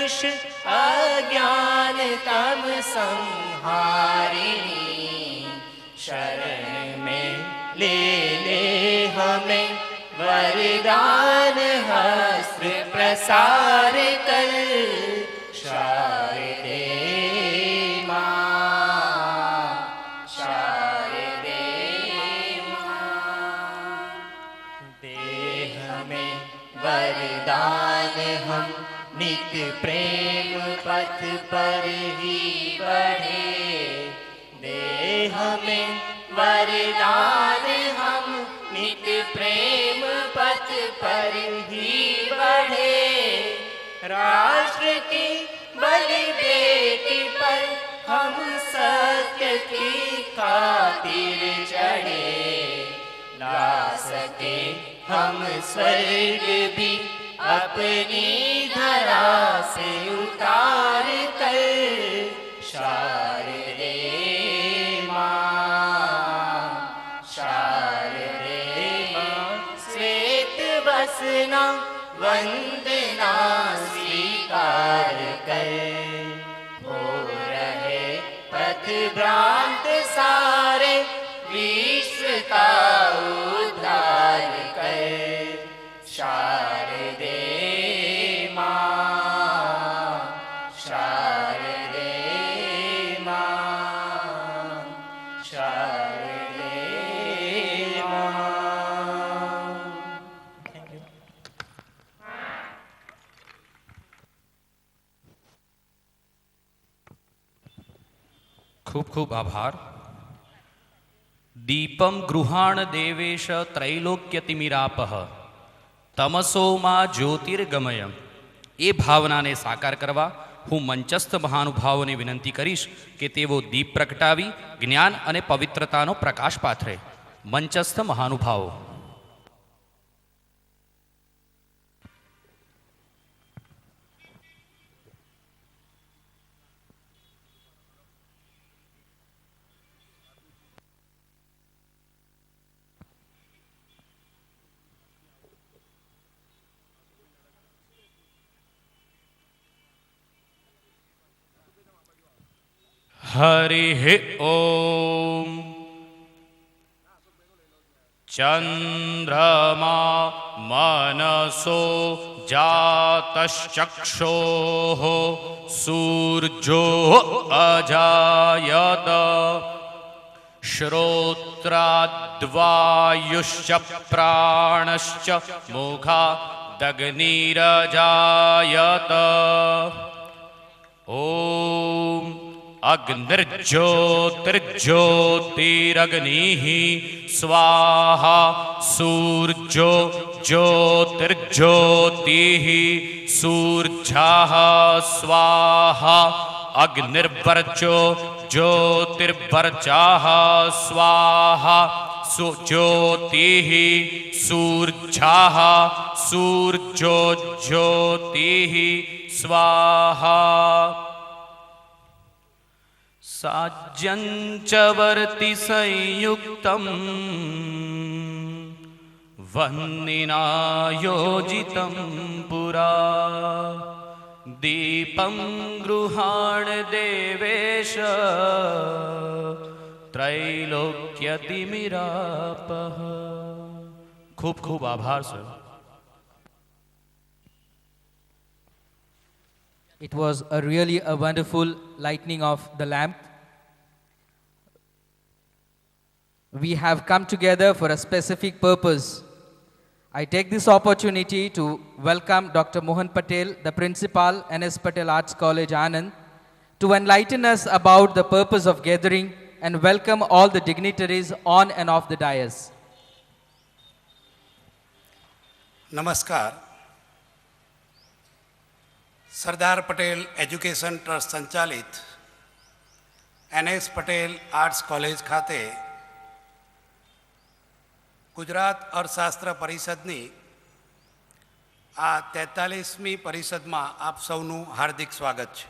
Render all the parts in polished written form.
हर्ष अज्ञान तम संहारिणी। शरण में ले ले हमें वरदान हस्त्र प्रसार कर। शारदे मां, शारदे मां। दे हमें वरदान हम नित्य प्रेम पथ पर ही बढ़े। दे हमें वरदान हम नित्य प्रेम पथ पर ही बढ़े। राष्ट्र की बलि बेटी पर हम सत्य की खातिर चढ़े। ला सके हम स्वर्ग भी अपनी धरा से उतार कर। शारदे मां, शारदे मां। श्वेत वसना वंदना स्वीकार कर। हो रहे पथ भ्रांत सारे विश्व का उद्धार कर। शारदे मां, शारदे मां, शारदे मां। Thank you. खूब खूब आभार। दीपम गृहाण देवेश त्रैलोक्यतिमिरापह तमसो માં જ્યોતિર્ગમય। એ ભાવનાને સાકાર કરવા હું મંચસ્થ મહાનુભાવોને વિનંતી કરીશ કે તેઓ દીપ પ્રગટાવી જ્ઞાન અને પવિત્રતાનો પ્રકાશ પાથરે। મંચસ્થ મહાનુભાવો। हरिः ओम। चंद्रमा मनसो जातश्चक्षोः सूर्यो अजायत। श्रोत्राद्वायुश्च प्राणश्च मुखादग्निरजायत। ओम अग्निर्ज्योतिर्ज्योतिरग्निः स्वाहा। सूर्यो ज्योतिर्ज्योतिः सूर्यः स्वाहा। अग्निर्वर्चो ज्योतिर्वर्चः स्वाहा। ज्योतिः सूर्यः सूर्यो ज्योतिः स्वाहा। साज्यञ्च वर्ति संयुक्तं वह्निना योजितं पुरा। दीपं गृहाण देवेश त्रैलोक्यतिमिरापः। खूब खूब आभार sir. It was a really a wonderful lighting of the lamp. We have come together for a specific purpose. I take this opportunity to welcome Dr. Mohan Patel, the Principal, NS Patel Arts College, Anand, to enlighten us about the purpose of gathering and welcome all the dignitaries on and off the dais. नमस्कार। Sardar Patel education trust संचालित NS Patel arts college खाते गुजरात अर्थशास्त्र परिषदनी आ 43મી परिषदમાં आप સૌનું हार्दिक स्वागत છે।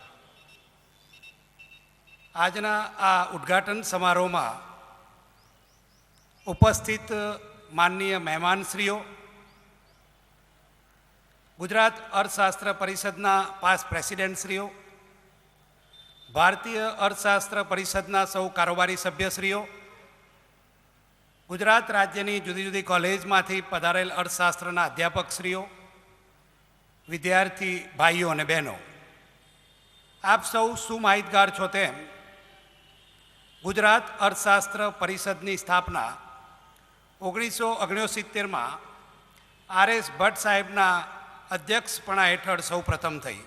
આજના આ ઉદ્ઘાટન સમારોહમાં ઉપસ્થિત માનનીય મહેમાનશ્રીઓ, ગુજરાત અર્થશાસ્ત્ર પરિષદના પાસ પ્રેસિડેન્ટશ્રીઓ, ભારતીય અર્થશાસ્ત્ર પરિષદના સૌ કારોબારી સભ્યશ્રીઓ, ગુજરાત રાજ્યની જુદી જુદી કોલેજમાંથી પધારેલ અર્થશાસ્ત્રના અધ્યાપકશ્રીઓ, વિદ્યાર્થી ભાઈઓ અને બહેનો, આપ સૌ સુમાહિતગાર છો તેમ ગુજરાત અર્થશાસ્ત્ર પરિષદની સ્થાપના 1969માં આર.એસ. ભટ્ટ સાહેબના અધ્યક્ષપણા હેઠળ સૌ પ્રથમ થઈ.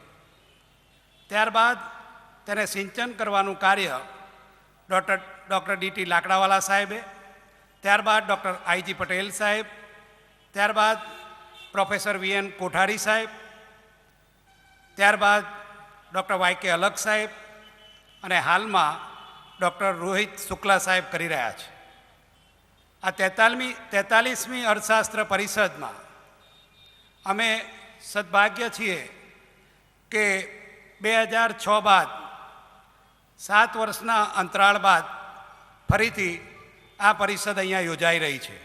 ત્યારબાદ તેને સિંચન કરવાનું કાર્ય ડૉક્ટર ડી.ટી. લાકડાવાલા સાહેબે, ત્યારબાદ ડૉક્ટર આઈ.જી. પટેલ સાહેબ, ત્યારબાદ પ્રોફેસર વી.એન. કોઠારી સાહેબ, ત્યારબાદ ડૉક્ટર વાય.કે. અલગ સાહેબ અને હાલમાં ડૉક્ટર રોહિત શુક્લા સાહેબ કરી રહ્યા છે. આ 43મી અર્થશાસ્ત્ર પરિષદમાં અમે સદભાગ્ય છીએ કે 2006 બાદ 7 વર્ષના અંતરાળ બાદ ફરીથી આ પરિષદ અહીંયા યોજાઈ રહી છે.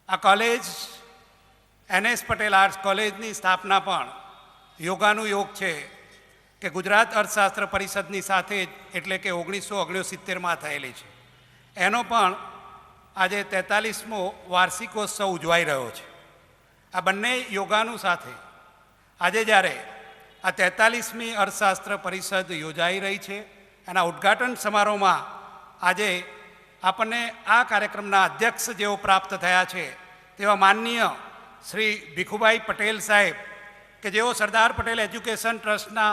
આ કોલેજ એન.એસ. પટેલ આર્ટ્સ કોલેજની સ્થાપના પણ યોગાનુયોગ છે કે ગુજરાત અર્થશાસ્ત્ર પરિષદની સાથે જ, એટલે કે 1969માં થયેલી છે. એનો પણ આજે 43મો વાર્ષિકોત્સવ ઉજવાઈ રહ્યો છે. આ બંને યોગાનું સાથે આજે જ્યારે આ 43મી અર્થશાસ્ત્ર પરિષદ યોજાઈ રહી છે, એના ઉદ્ઘાટન સમારોહમાં આજે આપણને આ કાર્યક્રમના અધ્યક્ષ જેઓ પ્રાપ્ત થયા છે તેવા માનનીય શ્રી ભીખુભાઈ પટેલ સાહેબ, કે જેઓ સરદાર પટેલ એજ્યુકેશન ટ્રસ્ટના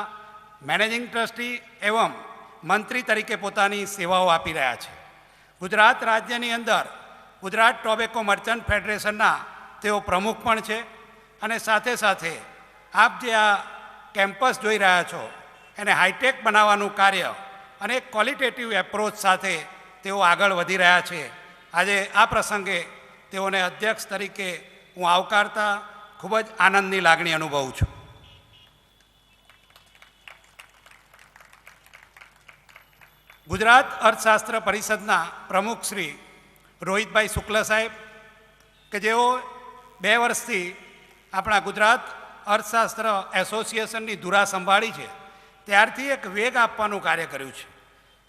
મેનેજિંગ ટ્રસ્ટી એવં મંત્રી તરીકે પોતાની સેવાઓ આપી રહ્યા છે. ગુજરાત રાજ્યની અંદર ગુજરાત ટોબેકો મર્ચન્ટ ફેડરેશનના તેઓ પ્રમુખ પણ છે અને સાથે સાથે આપ જે આ કેમ્પસ જોઈ રહ્યા છો એને હાઈટેક બનાવવાનું કાર્ય અને એક ક્વોલિટેટિવ એપ્રોચ સાથે તેઓ આગળ વધી રહ્યા છે. આજે આ પ્રસંગે તેઓને અધ્યક્ષ તરીકે હું આવકારતા ખૂબ જ આનંદની લાગણી અનુભવું છું. ગુજરાત અર્થશાસ્ત્ર પરિષદના પ્રમુખ શ્રી રોહિતભાઈ શુક્લ સાહેબ, કે જેઓ 2 વર્ષથી આપણા ગુજરાત અર્થશાસ્ત્ર એસોસિએશનની ધુરા સંભાળી છે, ત્યારથી એક વેગ આપવાનું કાર્ય કર્યું છે.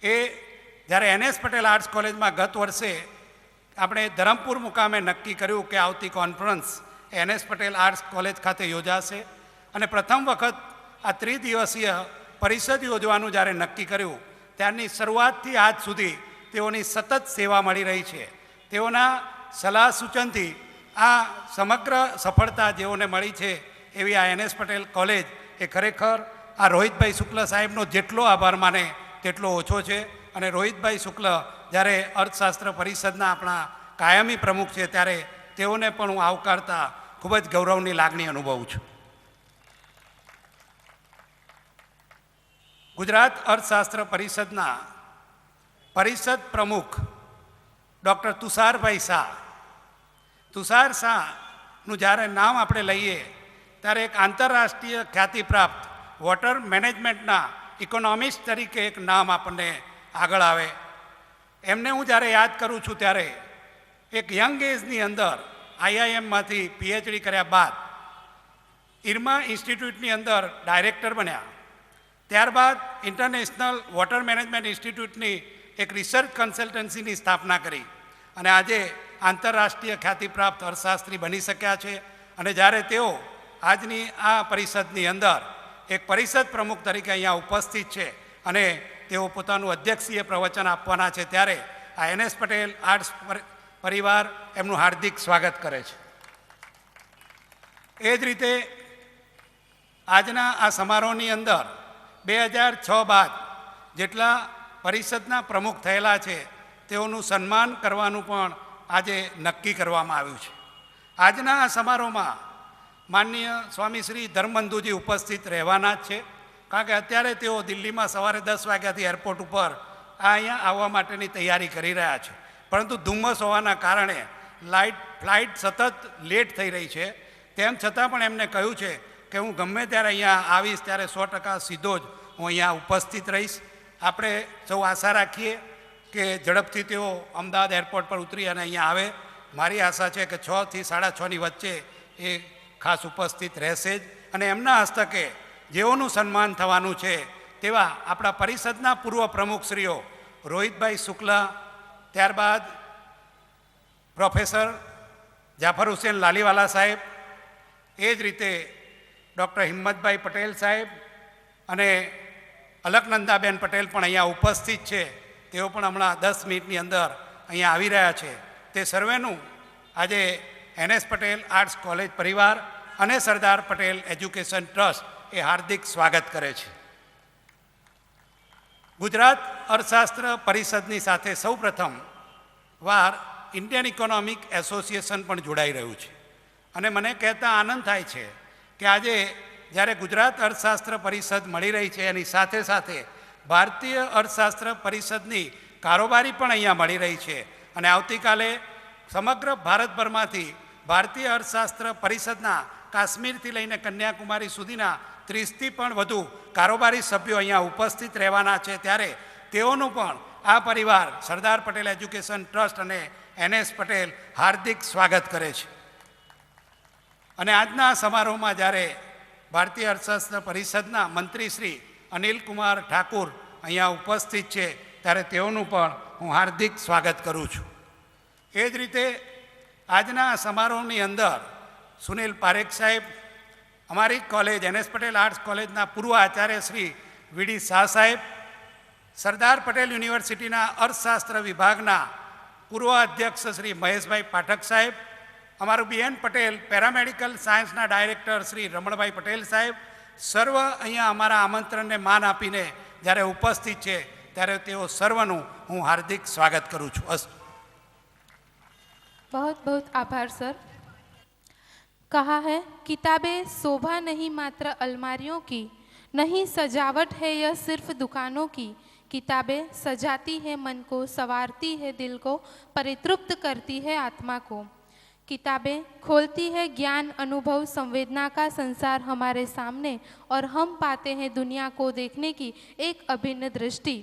એ જ્યારે એન.એસ. પટેલ આર્ટ્સ કોલેજમાં ગત વર્ષે આપણે ધરમપુર મુકામે નક્કી કર્યું કે આવતી કોન્ફરન્સ એન.એસ. પટેલ આર્ટ્સ કોલેજ ખાતે યોજાશે અને પ્રથમ વખત આ ત્રિદિવસીય પરિષદ યોજવાનું જ્યારે નક્કી કર્યું ત્યારની શરૂઆતથી આજ સુધી તેઓની સતત સેવા મળી રહી છે. તેઓના સલાહ સૂચનથી આ સમગ્ર સફળતા જેઓને મળી છે એવી આ એન.એસ. પટેલ કોલેજ એ ખરેખર આ રોહિતભાઈ શુક્લ સાહેબનો જેટલો આભાર માને તેટલો ઓછો છે. અને રોહિતભાઈ શુક્લ જ્યારે અર્થશાસ્ત્ર પરિષદના આપણા કાયમી પ્રમુખ છે ત્યારે તેઓને પણ હું આવકારતા ખૂબ જ ગૌરવની લાગણી અનુભવું છું. ગુજરાત અર્થશાસ્ત્ર પરિષદના પરિષદ પ્રમુખ ડૉક્ટર તુષારભાઈ શાહ, તુષાર શાહનું જ્યારે નામ આપણે લઈએ ત્યારે એક આંતરરાષ્ટ્રીય ખ્યાતિ પ્રાપ્ત વોટર મેનેજમેન્ટના ઇકોનોમિસ્ટ તરીકે એક નામ આપણને આગળ આવે. એમને હું જ્યારે યાદ કરું છું ત્યારે એક યંગ એજની અંદર આઈઆઈએમમાંથી પીએચડી કર્યા બાદ ઇરમા ઇન્સ્ટિટ્યૂટની અંદર ડાયરેક્ટર બન્યા. ત્યારબાદ ઇન્ટરનેશનલ વોટર મેનેજમેન્ટ ઇન્સ્ટિટ્યૂટની એક રિસર્ચ કન્સલ્ટન્સીની સ્થાપના કરી અને આજે આંતરરાષ્ટ્રીય ખ્યાતિપ્રાપ્ત અર્થશાસ્ત્રી બની શક્યા છે. અને જ્યારે તેઓ આજની આ પરિષદની અંદર એક પરિષદ પ્રમુખ તરીકે અહીંયા ઉપસ્થિત છે અને તેઓ પોતાનું અધ્યક્ષીય પ્રવચન આપવાના છે, ત્યારે આ એન.એસ. પટેલ આર્ટ્સ પરિવાર એમનું હાર્દિક સ્વાગત કરે છે. એ જ રીતે આજના આ સમારોહની અંદર 2006 બાદ જેટલા પરિષદના પ્રમુખ થયેલા છે તેઓનું સન્માન કરવાનું પણ આજે નક્કી કરવામાં આવ્યું છે. આજના આ સમારોહમાં માનનીય સ્વામી શ્રી ધર્મબંધુજી ઉપસ્થિત રહેવાના જ છે, કારણ કે અત્યારે તેઓ દિલ્હીમાં સવારે 10 વાગ્યાથી એરપોર્ટ ઉપર અહીંયા આવવા માટેની તૈયારી કરી રહ્યા છે. પરંતુ ધુમ્મસ હોવાના કારણે ફ્લાઇટ સતત લેટ થઈ રહી છે. તેમ છતાં પણ એમને કહ્યું છે કે હું ગમે ત્યારે અહીંયા આવીશ ત્યારે 100% સીધો જ હું અહીંયા ઉપસ્થિત રહીશ. આપણે સૌ આશા રાખીએ કે ઝડપથી તેઓ અમદાવાદ એરપોર્ટ પર ઉતરી અને અહીંયા આવે. મારી આશા છે કે 6 થી 6:30ની વચ્ચે એ ખાસ ઉપસ્થિત રહેશે જ અને એમના હસ્તકે જેઓનું સન્માન થવાનું છે તેવા આપણા પરિષદના પૂર્વ પ્રમુખશ્રીઓ રોહિતભાઈ શુક્લા, ત્યારબાદ પ્રોફેસર જાફર હુસેન લાલીવાલા સાહેબ, એ જ રીતે ડૉક્ટર હિંમતભાઈ પટેલ સાહેબ અને અલકનંદાબેન પટેલ પણ અહીંયા ઉપસ્થિત છે. તેઓ પણ હમણાં 10 મિનિટની અંદર અહીંયા આવી રહ્યા છે. તે સર્વેનું આજે NS પટેલ આર્ટ્સ કોલેજ પરિવાર અને સરદાર પટેલ એજ્યુકેશન ટ્રસ્ટ એ હાર્દિક સ્વાગત કરે છે. ગુજરાત અર્થશાસ્ત્ર પરિષદની સાથે સૌપ્રથમ વાર ઇન્ડિયન ઇકોનોમિક એસોસિએશન પણ જોડાઈ રહ્યું છે અને મને કહેતા આનંદ થાય છે કે આજે જ્યારે ગુજરાત અર્થશાસ્ત્ર પરિષદ મળી રહી છે એની સાથે સાથે ભારતીય અર્થશાસ્ત્ર પરિષદની કારોબારી પણ અહીંયા મળી રહી છે અને આવતીકાલે સમગ્ર ભારતભરમાંથી ભારતીય અર્થશાસ્ત્ર પરિષદના કાશ્મીરથી લઈને કન્યાકુમારી સુધીના 30થી પણ વધુ કારોબારી સભ્યો અહીંયા ઉપસ્થિત રહેવાના છે. ત્યારે તેઓનું પણ આ પરિવાર સરદાર પટેલ એજ્યુકેશન ટ્રસ્ટ અને NS પટેલ હાર્દિક સ્વાગત કરે છે. અને આજના સમારોહમાં જ્યારે ભારતીય અર્થશાસ્ત્ર પરિષદના મંત્રી શ્રી અનિલકુમાર ઠાકુર અહીંયા ઉપસ્થિત છે ત્યારે તેઓનું પણ હું હાર્દિક સ્વાગત કરું છું. એ જ રીતે આજના સમારોહની અંદર સુનિલ પારેખ સાહેબ, અમારી કોલેજ NS પટેલ આર્ટ્સ કોલેજના પૂર્વ આચાર્ય શ્રી VD શાહ સાહેબ, સરદાર પટેલ યુનિવર્સિટીના અર્થશાસ્ત્ર વિભાગના પૂર્વ અધ્યક્ષ શ્રી મહેશભાઈ પાઠક સાહેબ, અમારું BN પટેલ પેરામેડિકલ સાયન્સના ડાયરેક્ટર શ્રી રમણભાઈ પટેલ સાહેબ, સર્વ અહીંયા અમારા આમંત્રણને માન આપીને જ્યારે ઉપસ્થિત છે ત્યારે તેઓ સર્વનું હું હાર્દિક સ્વાગત કરું છું. बहुत बहुत आभार सर. कहा है किताबें शोभा नहीं मात्र अलमारियों की, नहीं सजावट है यह सिर्फ दुकानों की. किताबें सजाती है मन को, संवारती है दिल को, परितृप्त करती है आत्मा को. किताबें खोलती है ज्ञान, अनुभव, संवेदना का संसार हमारे सामने और हम पाते हैं दुनिया को देखने की एक अभिन्न दृष्टि.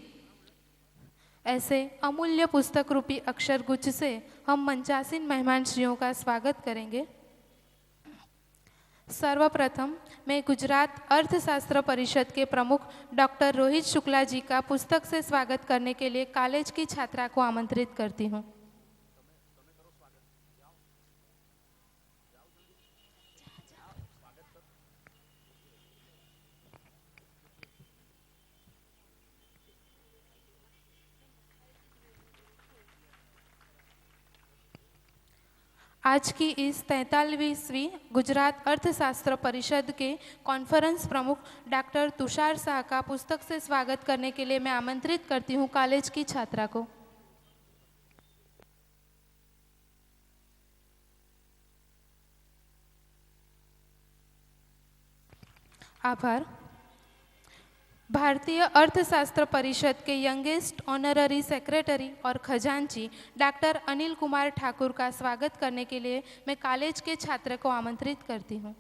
ऐसे अमूल्य पुस्तक रूपी अक्षर गुच्छ से हम मंचासीन मेहमानश्रियों का स्वागत करेंगे. सर्वप्रथम मैं गुजरात अर्थशास्त्र परिषद के प्रमुख डॉक्टर रोहित शुक्ला जी का पुस्तक से स्वागत करने के लिए कॉलेज की छात्रा को आमंत्रित करती हूँ. आज की इस 43वीं गुजरात अर्थशास्त्र परिषद के कॉन्फ्रेंस प्रमुख डॉक्टर तुषार शाह का पुस्तक से स्वागत करने के लिए मैं आमंत्रित करती हूँ कॉलेज की छात्रा को. आभार. भारतीय अर्थशास्त्र परिषद के यंगेस्ट ऑनररी सेक्रेटरी और खजांची डॉक्टर अनिल कुमार ठाकुर का स्वागत करने के लिए मैं कॉलेज के छात्र को आमंत्रित करती हूँ.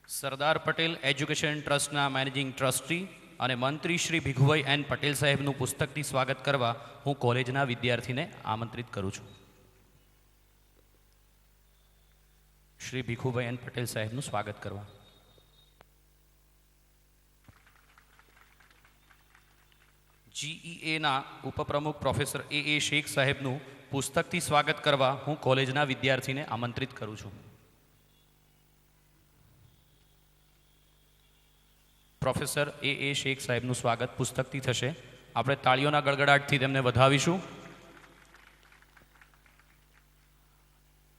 સરદાર પટેલ એજ્યુકેશન ટ્રસ્ટના મેનેજિંગ ટ્રસ્ટી અને મંત્રી શ્રી ભીખુભાઈ એન પટેલ સાહેબનું પુસ્તકથી સ્વાગત કરવા હું કોલેજના વિદ્યાર્થીને આમંત્રિત કરું છું. શ્રી ભીખુભાઈ એન પટેલ સાહેબનું સ્વાગત કરવા. GEAના ઉપપ્રમુખ પ્રોફેસર A શેખ સાહેબનું પુસ્તકથી સ્વાગત કરવા હું કોલેજના વિદ્યાર્થીને આમંત્રિત કરું છું. પ્રોફેસર A શેખ સાહેબનું સ્વાગત પુસ્તકથી થશે. આપણે તાળીઓના ગડગડાટથી તેમને વધાવીશું.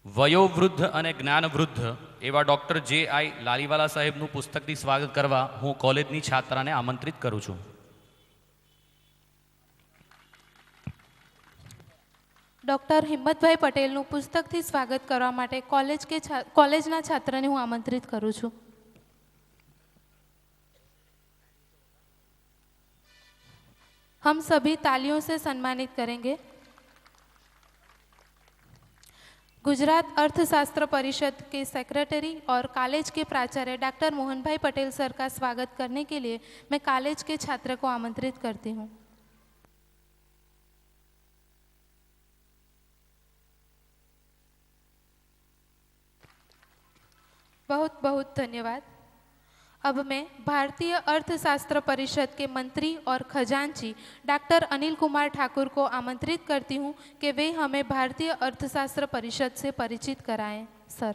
વયોવૃદ્ધ અને જ્ઞાનવૃદ્ધ એવા ડૉક્ટર JI લાલીવાલા સાહેબનું પુસ્તકથી સ્વાગત કરવા હું કોલેજની છાત્રાને આમંત્રિત કરું છું. ડૉક્ટર હિંમતભાઈ પટેલનું પુસ્તકથી સ્વાગત કરવા માટે કોલેજના છાત્રને હું આમંત્રિત કરું છું. हम सभी तालियों से सम्मानित करेंगे. गुजरात अर्थशास्त्र परिषद के सेक्रेटरी और कॉलेज के प्राचार्य डॉक्टर मोहन भाई पटेल सर का स्वागत करने के लिए मैं कॉलेज के छात्र को आमंत्रित करती हूँ। बहुत बहुत धन्यवाद। अब मैं भारतीय अर्थशास्त्र परिषद के मंत्री और खजांची डॉक्टर अनिल कुमार ठाकुर को आमंत्रित करती हूं कि वे हमें भारतीय अर्थशास्त्र परिषद से परिचित कराएं। सर।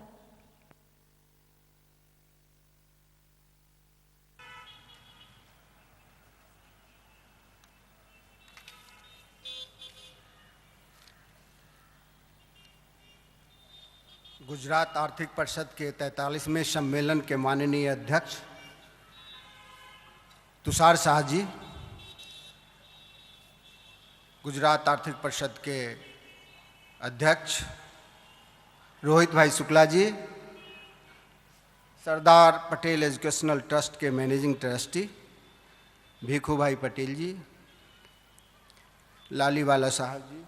गुजरात आर्थिक परिषद के 43वें सम्मेलन के माननीय अध्यक्ष तुषार शाह जी, गुजरात आर्थिक परिषद के अध्यक्ष रोहित भाई शुक्ला जी, सरदार पटेल एजुकेशनल ट्रस्ट के मैनेजिंग ट्रस्टी भीखू भाई पटेल जी, लालीवाला साहब जी,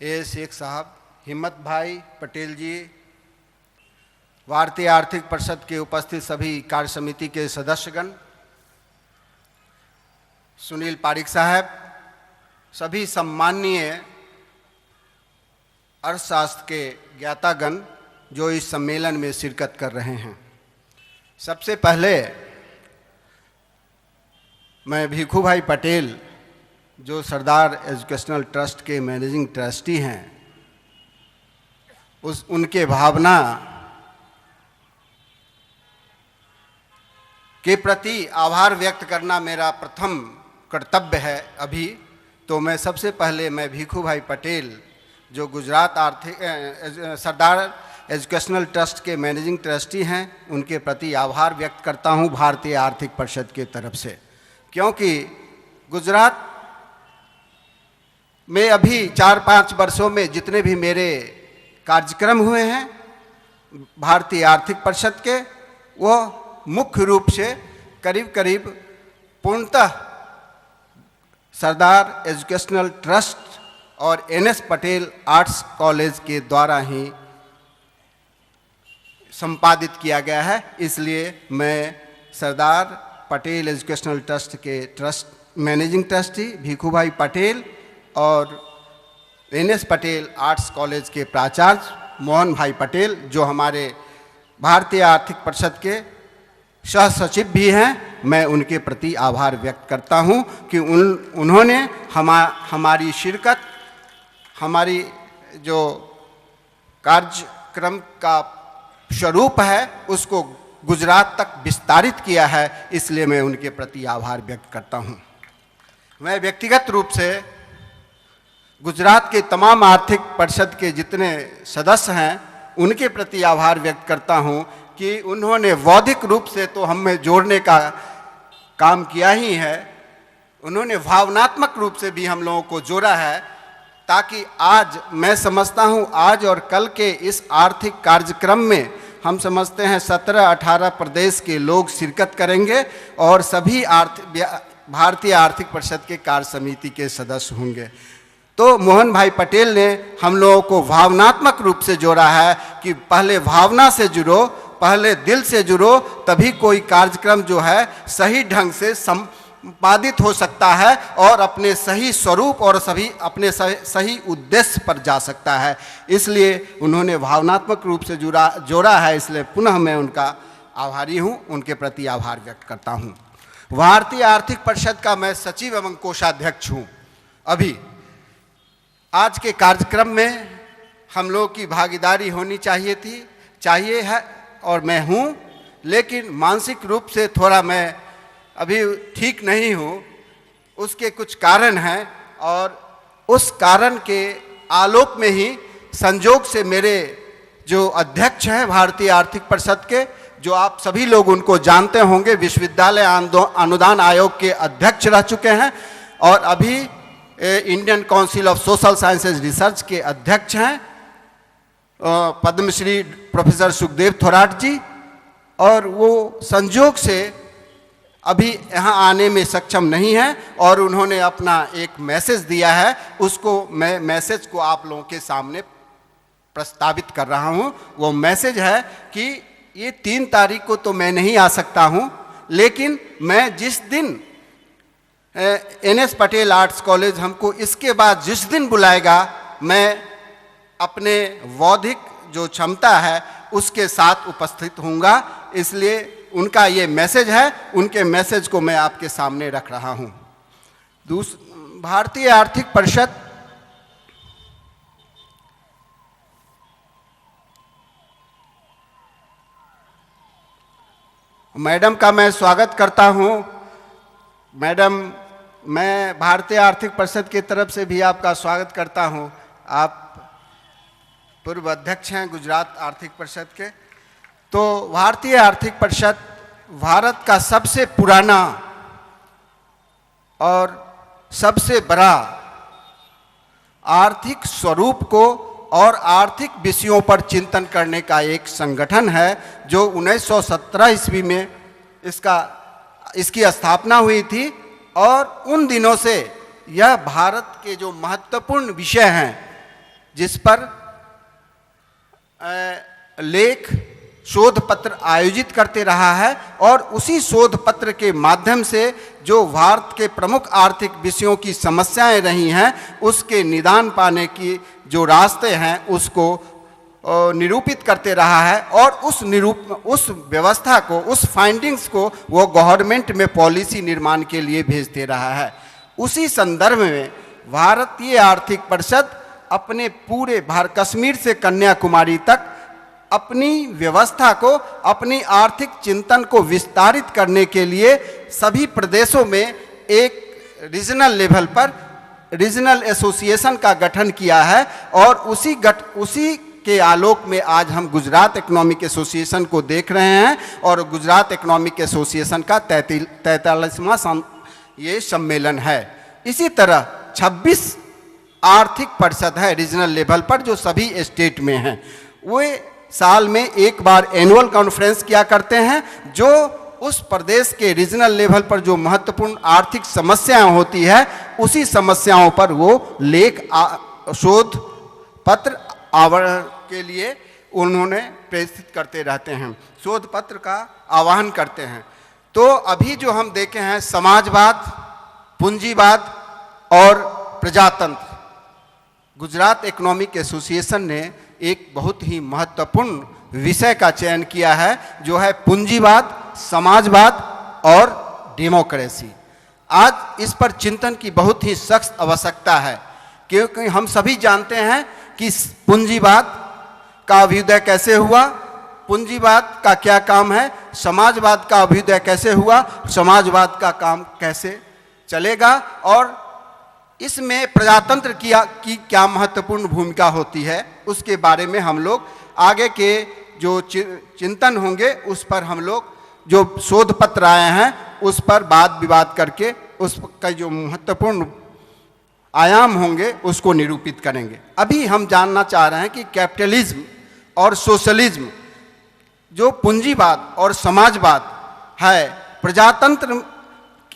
ए शेख साहब, हिम्मत भाई पटेल जी, भारतीय आर्थिक परिषद के उपस्थित सभी कार्य समिति के सदस्यगण, सुनील पारिक साहब, सभी सम्माननीय अर्थशास्त्र के ज्ञातागण जो इस सम्मेलन में शिरकत कर रहे हैं। सबसे पहले मैं भीखू भाई पटेल जो सरदार एजुकेशनल ट्रस्ट के मैनेजिंग ट्रस्टी हैं उनके भावना के प्रति आभार व्यक्त करना मेरा प्रथम कर्तव्य है। अभी तो मैं सबसे पहले मैं भीखू भाई पटेल जो गुजरात सरदार एजुकेशनल ट्रस्ट के मैनेजिंग ट्रस्टी हैं उनके प्रति आभार व्यक्त करता हूं भारतीय आर्थिक परिषद के तरफ से, क्योंकि गुजरात में अभी 4-5 वर्षों में जितने भी मेरे कार्यक्रम हुए हैं भारतीय आर्थिक परिषद के, वो मुख्य रूप से करीब करीब पूर्णतः सरदार एजुकेशनल ट्रस्ट और एनएस पटेल आर्ट्स कॉलेज के द्वारा ही संपादित किया गया है। इसलिए मैं सरदार पटेल एजुकेशनल ट्रस्ट के मैनेजिंग ट्रस्टी भीखू भाई पटेल और एनएस पटेल आर्ट्स कॉलेज के प्राचार्य मोहन भाई पटेल जो हमारे भारतीय आर्थिक परिषद के सह सचिव भी हैं, मैं उनके प्रति आभार व्यक्त करता हूं कि उन्होंने हमारी शिरकत, हमारी जो कार्यक्रम का स्वरूप है उसको गुजरात तक विस्तारित किया है, इसलिए मैं उनके प्रति आभार व्यक्त करता हूं। मैं व्यक्तिगत रूप से गुजरात के तमाम आर्थिक परिषद के जितने सदस्य हैं उनके प्रति आभार व्यक्त करता हूं कि उन्होंने बौद्धिक रूप से तो हमें जोड़ने का काम किया ही है, उन्होंने भावनात्मक रूप से भी हम लोगों को जोड़ा है, ताकि आज मैं समझता हूं आज और कल के इस आर्थिक कार्यक्रम में हम समझते हैं 17-18 प्रदेश के लोग शिरकत करेंगे और सभी भारतीय आर्थिक परिषद के कार्य समिति के सदस्य होंगे। तो मोहन भाई पटेल ने हम लोगों को भावनात्मक रूप से जोड़ा है कि पहले भावना से जुड़ो, पहले दिल से जुड़ो, तभी कोई कार्यक्रम जो है सही ढंग से संपादित हो सकता है और अपने सही स्वरूप और अपने सही उद्देश्य पर जा सकता है। इसलिए उन्होंने भावनात्मक रूप से जोड़ा है, इसलिए पुनः मैं उनका आभारी हूँ, उनके प्रति आभार व्यक्त करता हूँ। भारतीय आर्थिक परिषद का मैं सचिव एवं कोषाध्यक्ष हूँ। अभी आज के कार्यक्रम में हम लोग की भागीदारी होनी चाहिए है और मैं हूँ, लेकिन मानसिक रूप से थोड़ा मैं अभी ठीक नहीं हूँ। उसके कुछ कारण हैं और उस कारण के आलोक में ही संजोग से मेरे जो अध्यक्ष हैं भारतीय आर्थिक परिषद के, जो आप सभी लोग उनको जानते होंगे, विश्वविद्यालय अनुदान आयोग के अध्यक्ष रह चुके हैं और अभी Indian council of social sciences research के अध्यक्ष हैं पद्मश्री प्रोफेसर सुखदेव थोराट जी, और वो संजोग से अभी यहाँ आने में सक्षम नहीं है और उन्होंने अपना एक मैसेज दिया है, उसको मैं मैसेज को आप लोगों के सामने प्रस्तावित कर रहा हूँ। वो मैसेज है कि ये 3 तारीख को तो मैं नहीं आ सकता हूँ, लेकिन मैं जिस दिन NS पटेल आर्ट्स कॉलेज हमको इसके बाद जिस दिन बुलाएगा, मैं अपने बौद्धिक जो क्षमता है उसके साथ उपस्थित होऊंगा। इसलिए उनका ये मैसेज है, उनके मैसेज को मैं आपके सामने रख रहा हूँ। भारतीय आर्थिक परिषद मैडम का मैं स्वागत करता हूँ। मैडम, मैं भारतीय आर्थिक परिषद की तरफ से भी आपका स्वागत करता हूँ। आप पूर्व अध्यक्ष हैं गुजरात आर्थिक परिषद के। तो भारतीय आर्थिक परिषद भारत का सबसे पुराना और सबसे बड़ा आर्थिक स्वरूप को और आर्थिक विषयों पर चिंतन करने का एक संगठन है, जो 1917 ईस्वी में इसकी स्थापना हुई थी। और उन दिनों से यह भारत के जो महत्वपूर्ण विषय हैं जिस पर लेख शोध पत्र आयोजित करते रहा है, और उसी शोध पत्र के माध्यम से जो भारत के प्रमुख आर्थिक विषयों की समस्याएं रही हैं उसके निदान पाने की जो रास्ते हैं उसको निरूपित करते रहा है। और उस व्यवस्था को, उस फाइंडिंग्स को वो गवर्नमेंट में पॉलिसी निर्माण के लिए भेजते रहा है। उसी संदर्भ में भारतीय आर्थिक परिषद अपने पूरे कश्मीर से कन्याकुमारी तक अपनी व्यवस्था को, अपनी आर्थिक चिंतन को विस्तारित करने के लिए सभी प्रदेशों में एक रीजनल लेवल पर रीजनल एसोसिएशन का गठन किया है। और उसी के आलोक में आज हम गुजरात इकोनॉमिक एसोसिएशन को देख रहे हैं, और गुजरात इकोनॉमिक एसोसिएशन का 43वां ये सम्मेलन है। इसी तरह 26 आर्थिक परिषद है रीजनल लेवल पर जो सभी स्टेट में हैं। वे साल में एक बार एनुअल कॉन्फ्रेंस किया करते हैं, जो उस प्रदेश के रीजनल लेवल पर जो महत्वपूर्ण आर्थिक समस्याएं होती है उसी समस्याओं पर वो लेख शोध पत्र आवरण के लिए उन्होंने प्रेषित करते रहते हैं, शोध पत्र का आह्वान करते हैं। तो अभी जो हम देखे हैं समाजवाद, पूंजीवाद और प्रजातंत्र, गुजरात इकोनॉमिक एसोसिएशन ने एक बहुत ही महत्वपूर्ण विषय का चयन किया है, जो है पूंजीवाद, समाजवाद और डेमोक्रेसी। आज इस पर चिंतन की बहुत ही सख्त आवश्यकता है, क्योंकि हम सभी जानते हैं कि पूंजीवाद का अभ्युदय कैसे हुआ, पूंजीवाद का क्या काम है, समाजवाद का अभ्युदय कैसे हुआ, समाजवाद का काम कैसे चलेगा, और इसमें प्रजातंत्र की क्या महत्वपूर्ण भूमिका होती है, उसके बारे में हम लोग आगे के जो चिंतन होंगे उस पर हम लोग जो शोध पत्र आए हैं उस पर वाद विवाद करके उसका जो महत्वपूर्ण आयाम होंगे उसको निरूपित करेंगे। अभी हम जानना चाह रहे हैं कि कैपिटलिज्म और सोशलिज्म, जो पूंजीवाद और समाजवाद है, प्रजातंत्र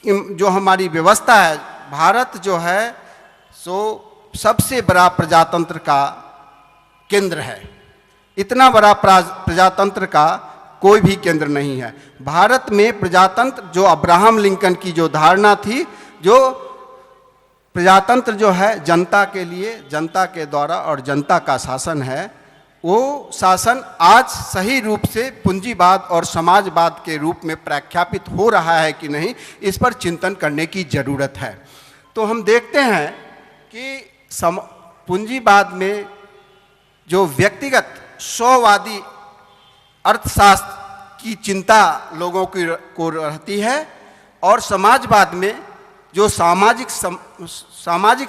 जो हमारी व्यवस्था है, भारत जो है सो सबसे बड़ा प्रजातंत्र का केंद्र है। इतना बड़ा प्रजातंत्र का कोई भी केंद्र नहीं है। भारत में प्रजातंत्र जो अब्राहम लिंकन की जो धारणा थी, जो प्रजातंत्र जो है जनता के लिए, जनता के द्वारा और जनता का शासन है, वो शासन आज सही रूप से पूंजीवाद और समाजवाद के रूप में प्रख्यापित हो रहा है कि नहीं, इस पर चिंतन करने की जरूरत है। तो हम देखते हैं कि पूंजीवाद में जो व्यक्तिगत स्ववादी अर्थशास्त्र की चिंता लोगों को रहती है, और समाजवाद में जो सामाजिक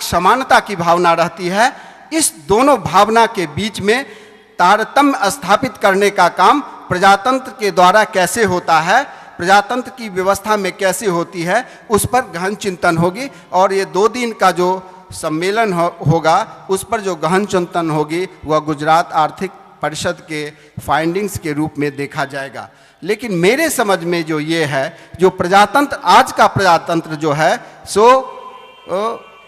समानता की भावना रहती है, इस दोनों भावना के बीच में तारतम्य स्थापित करने का काम प्रजातंत्र के द्वारा कैसे होता है, प्रजातंत्र की व्यवस्था में कैसे होती है, उस पर गहन चिंतन होगी। और ये 2 दिन का जो सम्मेलन होगा उस पर जो गहन चिंतन होगी वह गुजरात आर्थिक परिषद के फाइंडिंग्स के रूप में देखा जाएगा। लेकिन मेरे समझ में जो ये है, जो प्रजातंत्र, आज का प्रजातंत्र जो है सो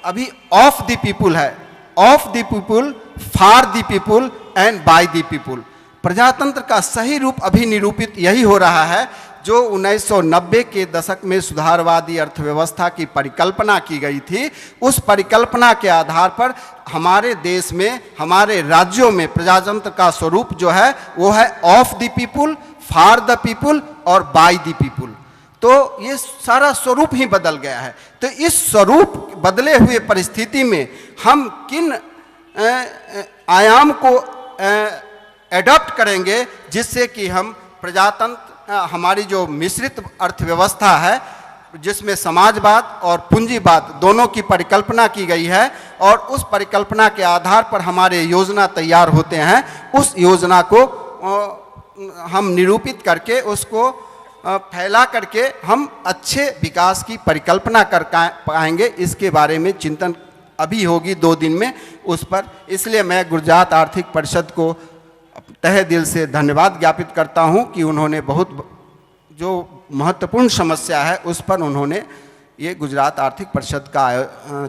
अभी ऑफ द पीपुल है, of the people, for the people and by the people. प्रजातंत्र का सही रूप अभी निरूपित यही हो रहा है जो 1990 के दशक में सुधारवादी अर्थव्यवस्था की परिकल्पना की गई थी। उस परिकल्पना के आधार पर हमारे देश में, हमारे राज्यों में प्रजातंत्र का स्वरूप जो है वो है of the people, for the people और बाय द पीपुल। तो ये सारा स्वरूप ही बदल गया है। तो इस स्वरूप बदले हुए परिस्थिति में हम किन आयाम को एडॉप्ट करेंगे जिससे कि हम प्रजातंत्र, हमारी जो मिश्रित अर्थव्यवस्था है जिसमें समाजवाद और पूंजीवाद दोनों की परिकल्पना की गई है और उस परिकल्पना के आधार पर हमारे योजना तैयार होते हैं, उस योजना को हम निरूपित करके उसको फैला करके हम अच्छे विकास की परिकल्पना कर पाएंगे। इसके बारे में चिंतन अभी होगी 2 दिन में उस पर। इसलिए मैं गुजरात आर्थिक परिषद को तहे दिल से धन्यवाद ज्ञापित करता हूं कि उन्होंने बहुत जो महत्वपूर्ण समस्या है उस पर उन्होंने ये गुजरात आर्थिक परिषद का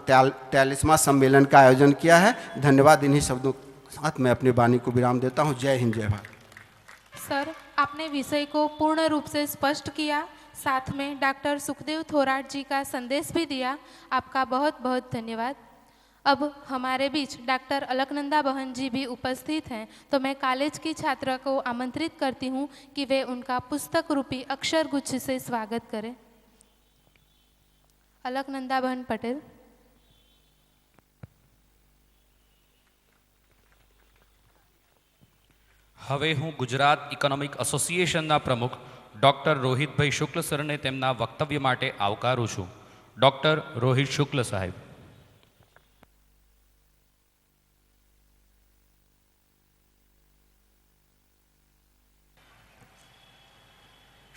43वां सम्मेलन का आयोजन किया है। धन्यवाद। इन्हीं शब्दों के साथ मैं अपनी वाणी को विराम देता हूं। जय हिंद, जय भारत। सर, आपने विषय को पूर्ण रूप से स्पष्ट किया, साथ में डॉक्टर सुखदेव थोराट जी का संदेश भी दिया। आपका बहुत बहुत धन्यवाद। अब हमारे बीच डॉक्टर अलकनंदा बहन जी भी उपस्थित हैं, तो मैं कॉलेज की छात्रा को आमंत्रित करती हूं कि वे उनका पुस्तक रूपी अक्षर गुच्छ से स्वागत करें। अलकनंदा बहन पटेल। હવે હું ગુજરાત ઇકોનોમિક એસોસિએશનના પ્રમુખ ડૉક્ટર રોહિતભાઈ શુક્લ સરને તેમના વક્તવ્ય માટે આવકારું છું। ડૉક્ટર રોહિત શુક્લ સાહેબ।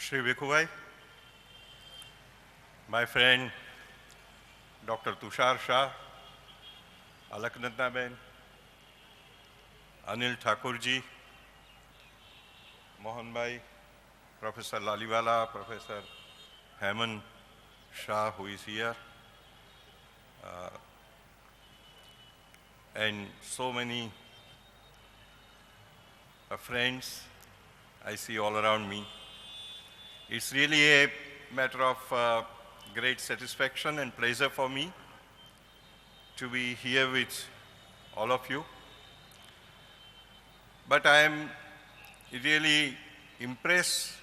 Shri Vikhubai, my friend Dr. Tushar Shah, Alaknanda Ben, Anil Thakurji, Mohan Bhai, Professor Laliwala, Professor Hemant Shah, who is here, and so many friends I see all around me. It's really a matter of great satisfaction and pleasure for me to be here with all of you. But I am really impressed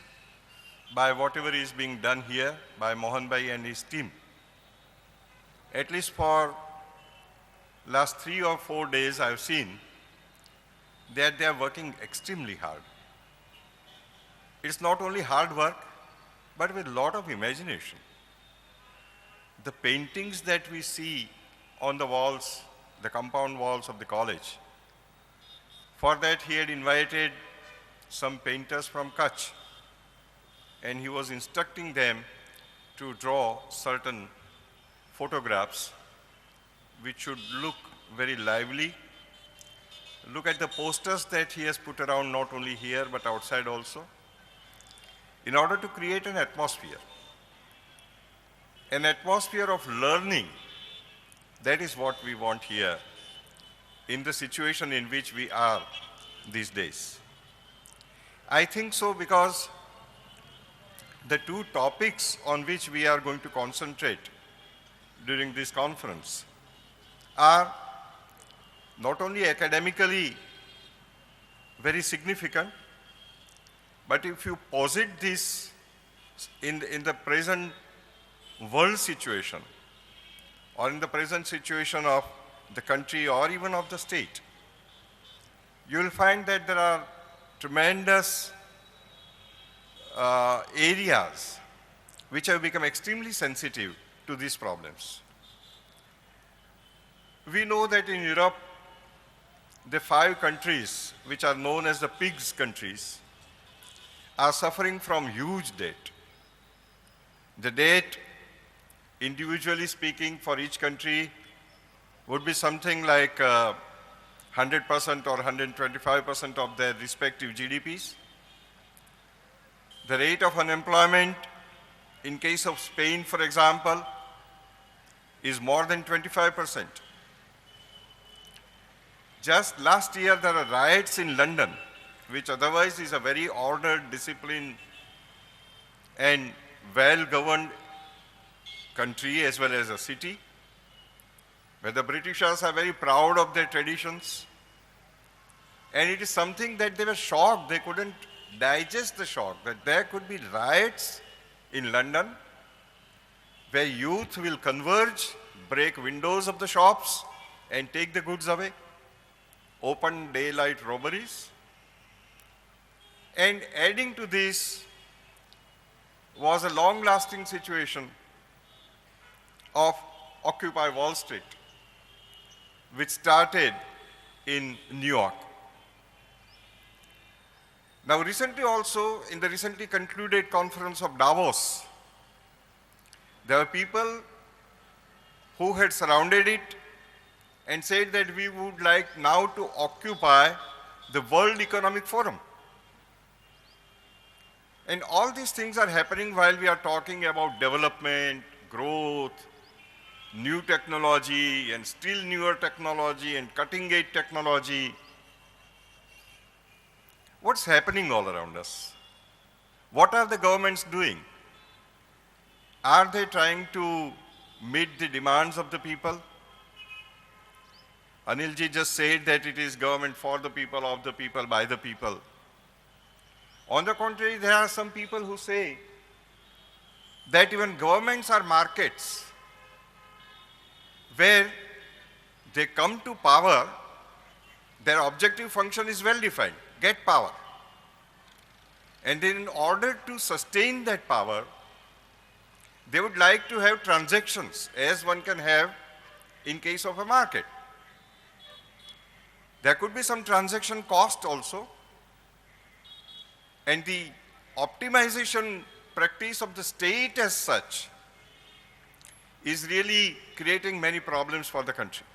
by whatever is being done here by Mohan Bhai and his team. At least for last 3 or 4 days I've seen that they are working extremely hard. It's not only hard work, but with a lot of imagination. The paintings that we see on the walls, the compound walls of the college, for that he had invited some painters from Kutch, and he was instructing them to draw certain photographs which should look very lively. Look at the posters that he has put around, not only here but outside also, in order to create an atmosphere of learning. That is what we want here in the situation in which we are these days. I think so because the 2 topics on which we are going to concentrate during this conference are not only academically very significant, but if you posit this in the present world situation or in the present situation of the country or even of the state, you will find that there are tremendous areas which have become extremely sensitive to these problems. We know that in Europe, the 5 countries which are known as the PIGS countries are suffering from huge debt. The debt, individually speaking, for each country would be something like 100% or 125% of their respective GDPs. The rate of unemployment in case of Spain, for example, is more than 25%. Just last year, there were riots in London, which otherwise is a very ordered, disciplined, and well-governed country as well as a city, where the Britishers are very proud of their traditions. And it is something that they were shocked, they couldn't digest the shock, that there could be riots in London, where youth will converge, break windows of the shops, and take the goods away. Open daylight robberies. And adding to this was a long-lasting situation of Occupy Wall Street, which started in New York. Now recently also, in the recently concluded conference of Davos, there were people who had surrounded it and said that we would like now to occupy the World Economic Forum. And all these things are happening while we are talking about development, growth, new technology, and still newer technology, and cutting-edge technology. What's happening all around us? What are the governments doing? Are they trying to meet the demands of the people? Anilji just said that it is government for the people, of the people, by the people. On the contrary, there are some people who say that even governments are markets where they come to power, their objective function is well defined, get power. And then in order to sustain that power, they would like to have transactions as one can have in case of a market. There could be some transaction cost also. And the optimization practice of the state as such is really creating many problems for the country.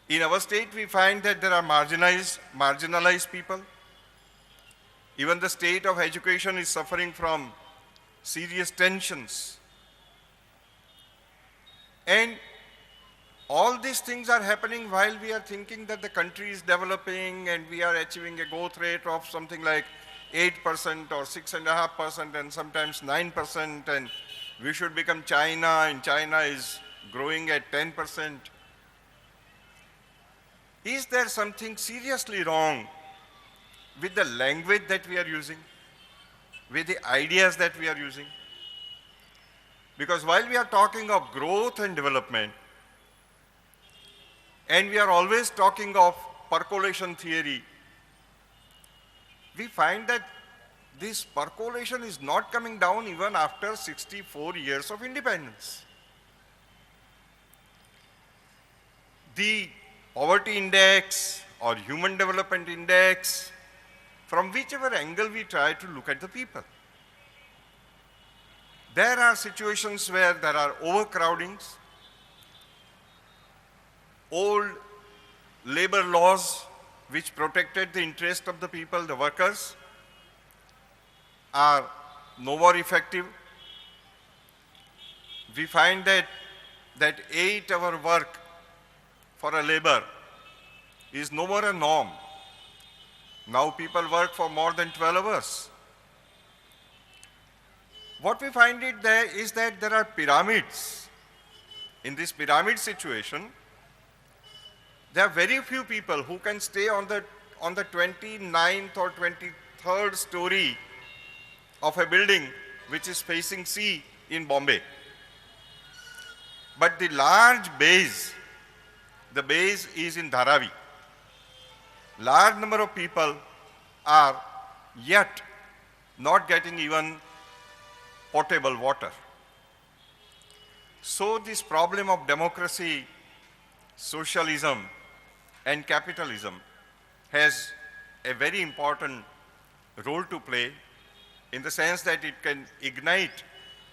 In our state, we find that there are marginalized people. Even the state of education is suffering from serious tensions. And all these things are happening while we are thinking that the country is developing and we are achieving a growth rate of something like 8% or 6.5% and sometimes 9%, and we should become China, and China is growing at 10%. Is there something seriously wrong with the language that we are using, with the ideas that we are using? Because while we are talking of growth and development, and we are always talking of percolation theory, we find that this percolation is not coming down even after 64 years of independence. The poverty index or human development index, from whichever angle we try to look at the people, there are situations where there are overcrowdings, old labor laws which protected the interest of the people, the workers, are no more effective. We find that 8-hour work for a labor is no more a norm. Now people work for more than 12 hours. What we find it there is that there are pyramids. In this pyramid situation, there are very few people who can stay on the 29th or 23rd story of a building which is facing sea in Bombay. But the large base, the base is in Dharavi. Large number of people are yet not getting even potable water. So this problem of democracy, socialism, and capitalism has a very important role to play, in the sense that it can ignite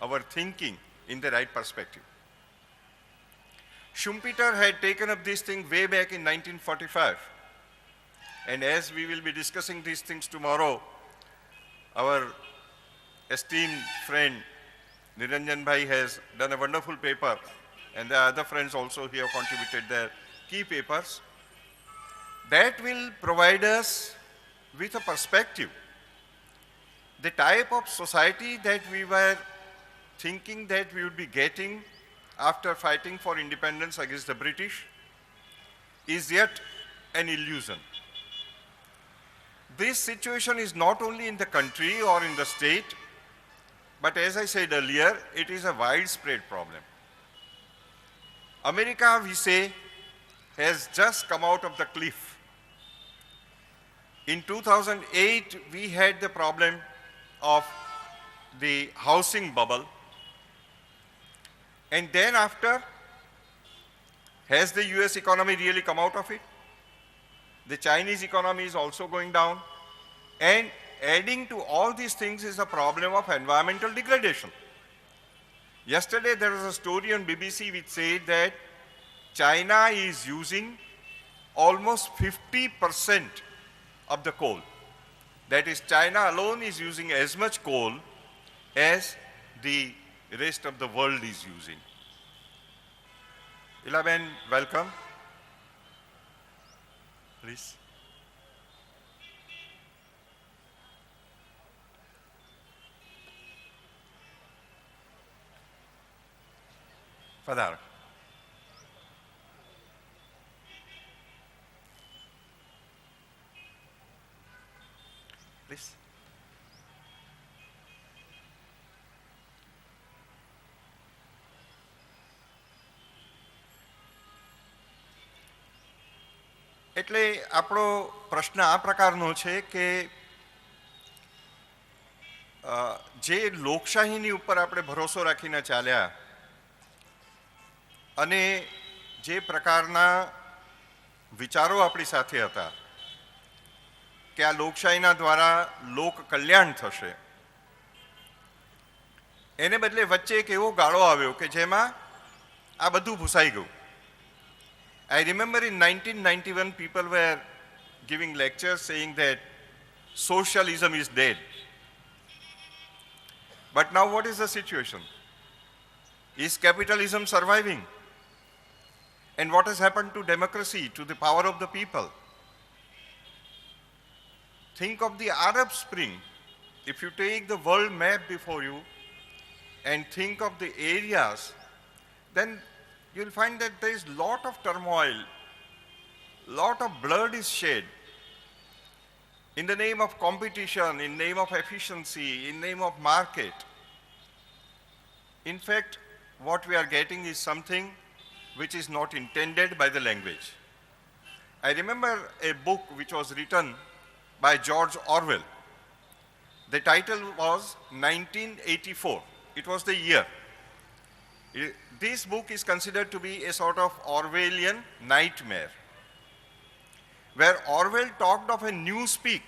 our thinking in the right perspective. Schumpeter had taken up this thing way back in 1945. And as we will be discussing these things tomorrow, our esteemed friend Niranjan Bhai has done a wonderful paper, and the other friends also here contributed their key papers. That will provide us with a perspective. The type of society that we were thinking that we would be getting after fighting for independence against the British is yet an illusion. This situation is not only in the country or in the state, but as I said earlier, it is a widespread problem. America, we say, has just come out of the cliff. In 2008, we had the problem of the housing bubble. And then after, has the US economy really come out of it? The Chinese economy is also going down. And adding to all these things is a problem of environmental degradation. Yesterday there was a story on BBC which said that China is using almost 50% of the coal. That is, China alone is using as much coal as the rest of the world is using. Ilaben, welcome. Please. Fadar. Please. એટલે આપણો પ્રશ્ન આ પ્રકારનો છે કે જે લોકશાહીની ઉપર આપણે ભરોસો રાખીને ચાલ્યા અને જે પ્રકારના વિચારો આપણી સાથે હતા કે આ લોકશાહીના દ્વારા લોક કલ્યાણ થશે, એને બદલે વચ્ચે એક એવો ગાળો આવ્યો કે જેમાં આ બધું ભૂસાઈ ગયું. I remember in 1991 people were giving lectures saying that socialism is dead. But now what is the situation? Is capitalism surviving? And what has happened to democracy, to the power of the people? Think of the Arab Spring. If you take the world map before you and think of the areas, then you'll find that there is lot of turmoil, lot of blood is shed in the name of competition, in name of efficiency, in name of market. In fact, what we are getting is something which is not intended by the language. I remember a book which was written by George Orwell. The title was 1984. It was the year. This book is considered to be a sort of Orwellian nightmare, where Orwell talked of a new speak.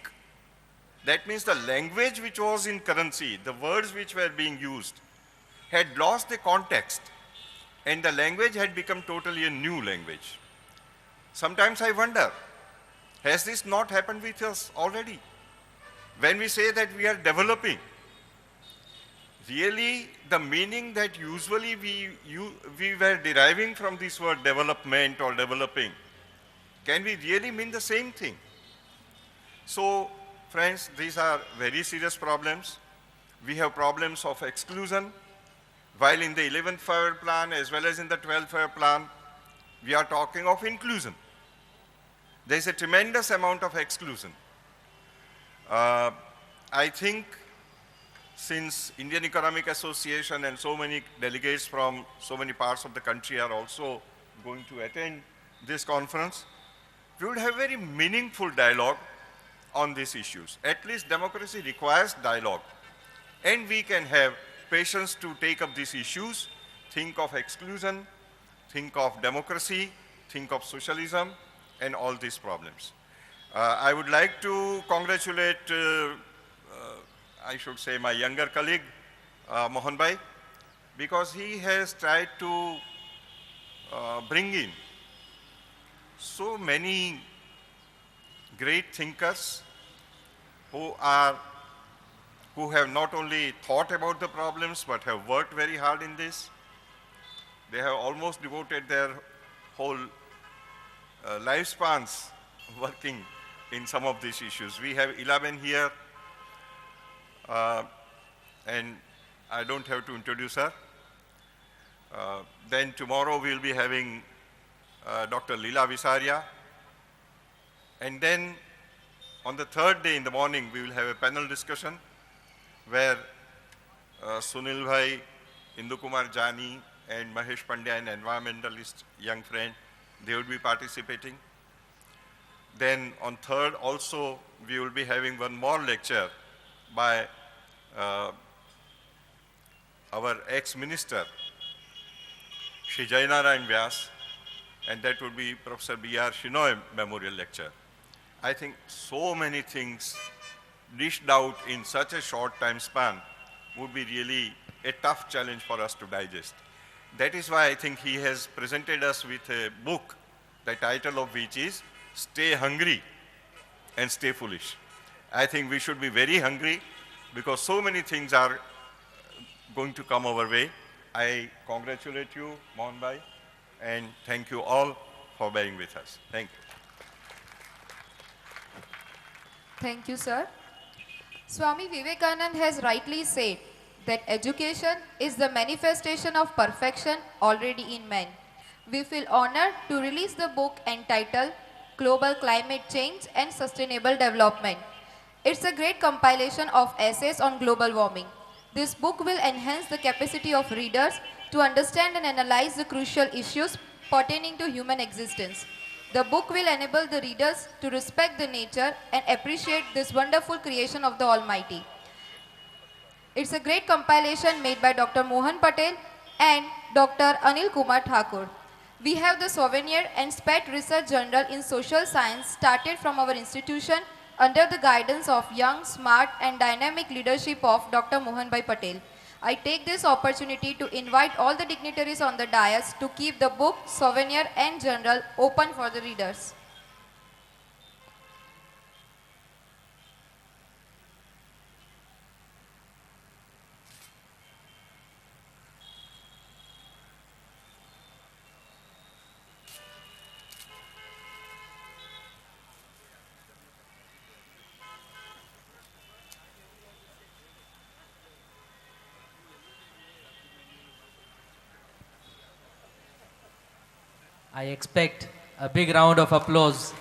That means the language which was in currency, the words which were being used, had lost the context, and the language had become totally a new language. Sometimes I wonder, has this not happened with us already? When we say that we are developing, really the meaning that usually we were deriving from this word development or developing, can we really mean the same thing? So, friends, these are very serious problems. We have problems of exclusion, while in the 11th Five-Year Plan as well as in the 12th Five-Year Plan, we are talking of inclusion. There is a tremendous amount of exclusion. I think since Indian Economic Association and so many delegates from so many parts of the country are also going to attend this conference, we would have very meaningful dialogue on these issues. At least democracy requires dialogue. And we can have patience to take up these issues, think of exclusion, think of democracy, think of socialism, and all these problems. I would like to congratulate I should say my younger colleague, Mohan Bhai, because he has tried to bring in so many great thinkers who have not only thought about the problems but have worked very hard in this. They have almost devoted their whole lifespans working in some of these issues. We have 11 here, and I don't have to introduce her. Then tomorrow we'll be having Dr. Leela Visaria. And then on the third day in the morning, we will have a panel discussion where Sunil Bhai, Indu Kumar Jani, and Mahesh Pandya, an environmentalist, young friend, they will be participating. Then on third also, we will be having one more lecture by our ex-minister, Shri Jainarayan Vyas, and that would be Professor B.R. Shinoy Memorial Lecture. I think so many things dished out in such a short time span would be really a tough challenge for us to digest. That is why I think he has presented us with a book, the title of which is Stay Hungry and Stay Foolish. I think we should be very hungry because so many things are going to come our way. I congratulate you, Mohan Bhai, and thank you all for bearing with us. Thank you. Thank you, sir. Swami Vivekananda has rightly said that education is the manifestation of perfection already in man. We feel honored to release the book entitled Global Climate Change and Sustainable Development. It's a great compilation of essays on global warming. This book will enhance the capacity of readers to understand and analyze the crucial issues pertaining to human existence. The book will enable the readers to respect the nature and appreciate this wonderful creation of the Almighty. It's a great compilation made by Dr. Mohan Patel and Dr. Anil Kumar Thakur. We have the Souvenir and SPET Research Journal in Social Science started from our institution under the guidance of young, smart and dynamic leadership of Dr. Mohan Bhai Patel. I take this opportunity to invite all the dignitaries on the dais to keep the book, Souvenir and Journal open for the readers. I expect a big round of applause.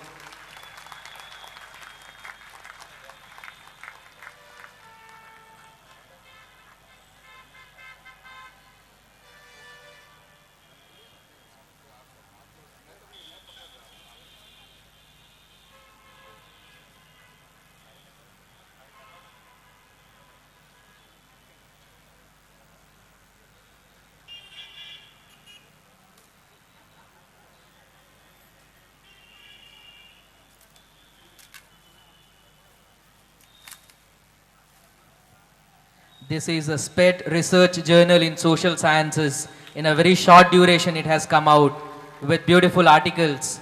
This is a SPET Research Journal in Social Sciences. In a very short duration it has come out with beautiful articles.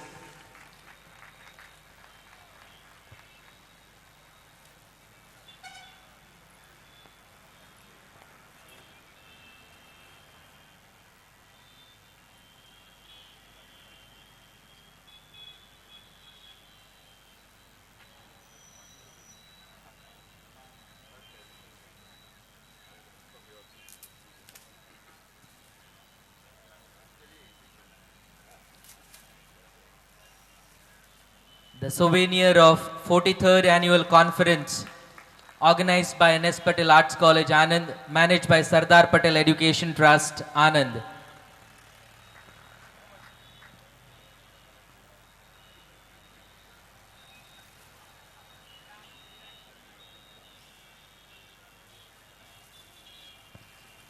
The souvenir of 43rd Annual Conference organized by N.S. Patel Arts College, Anand, managed by Sardar Patel Education Trust, Anand.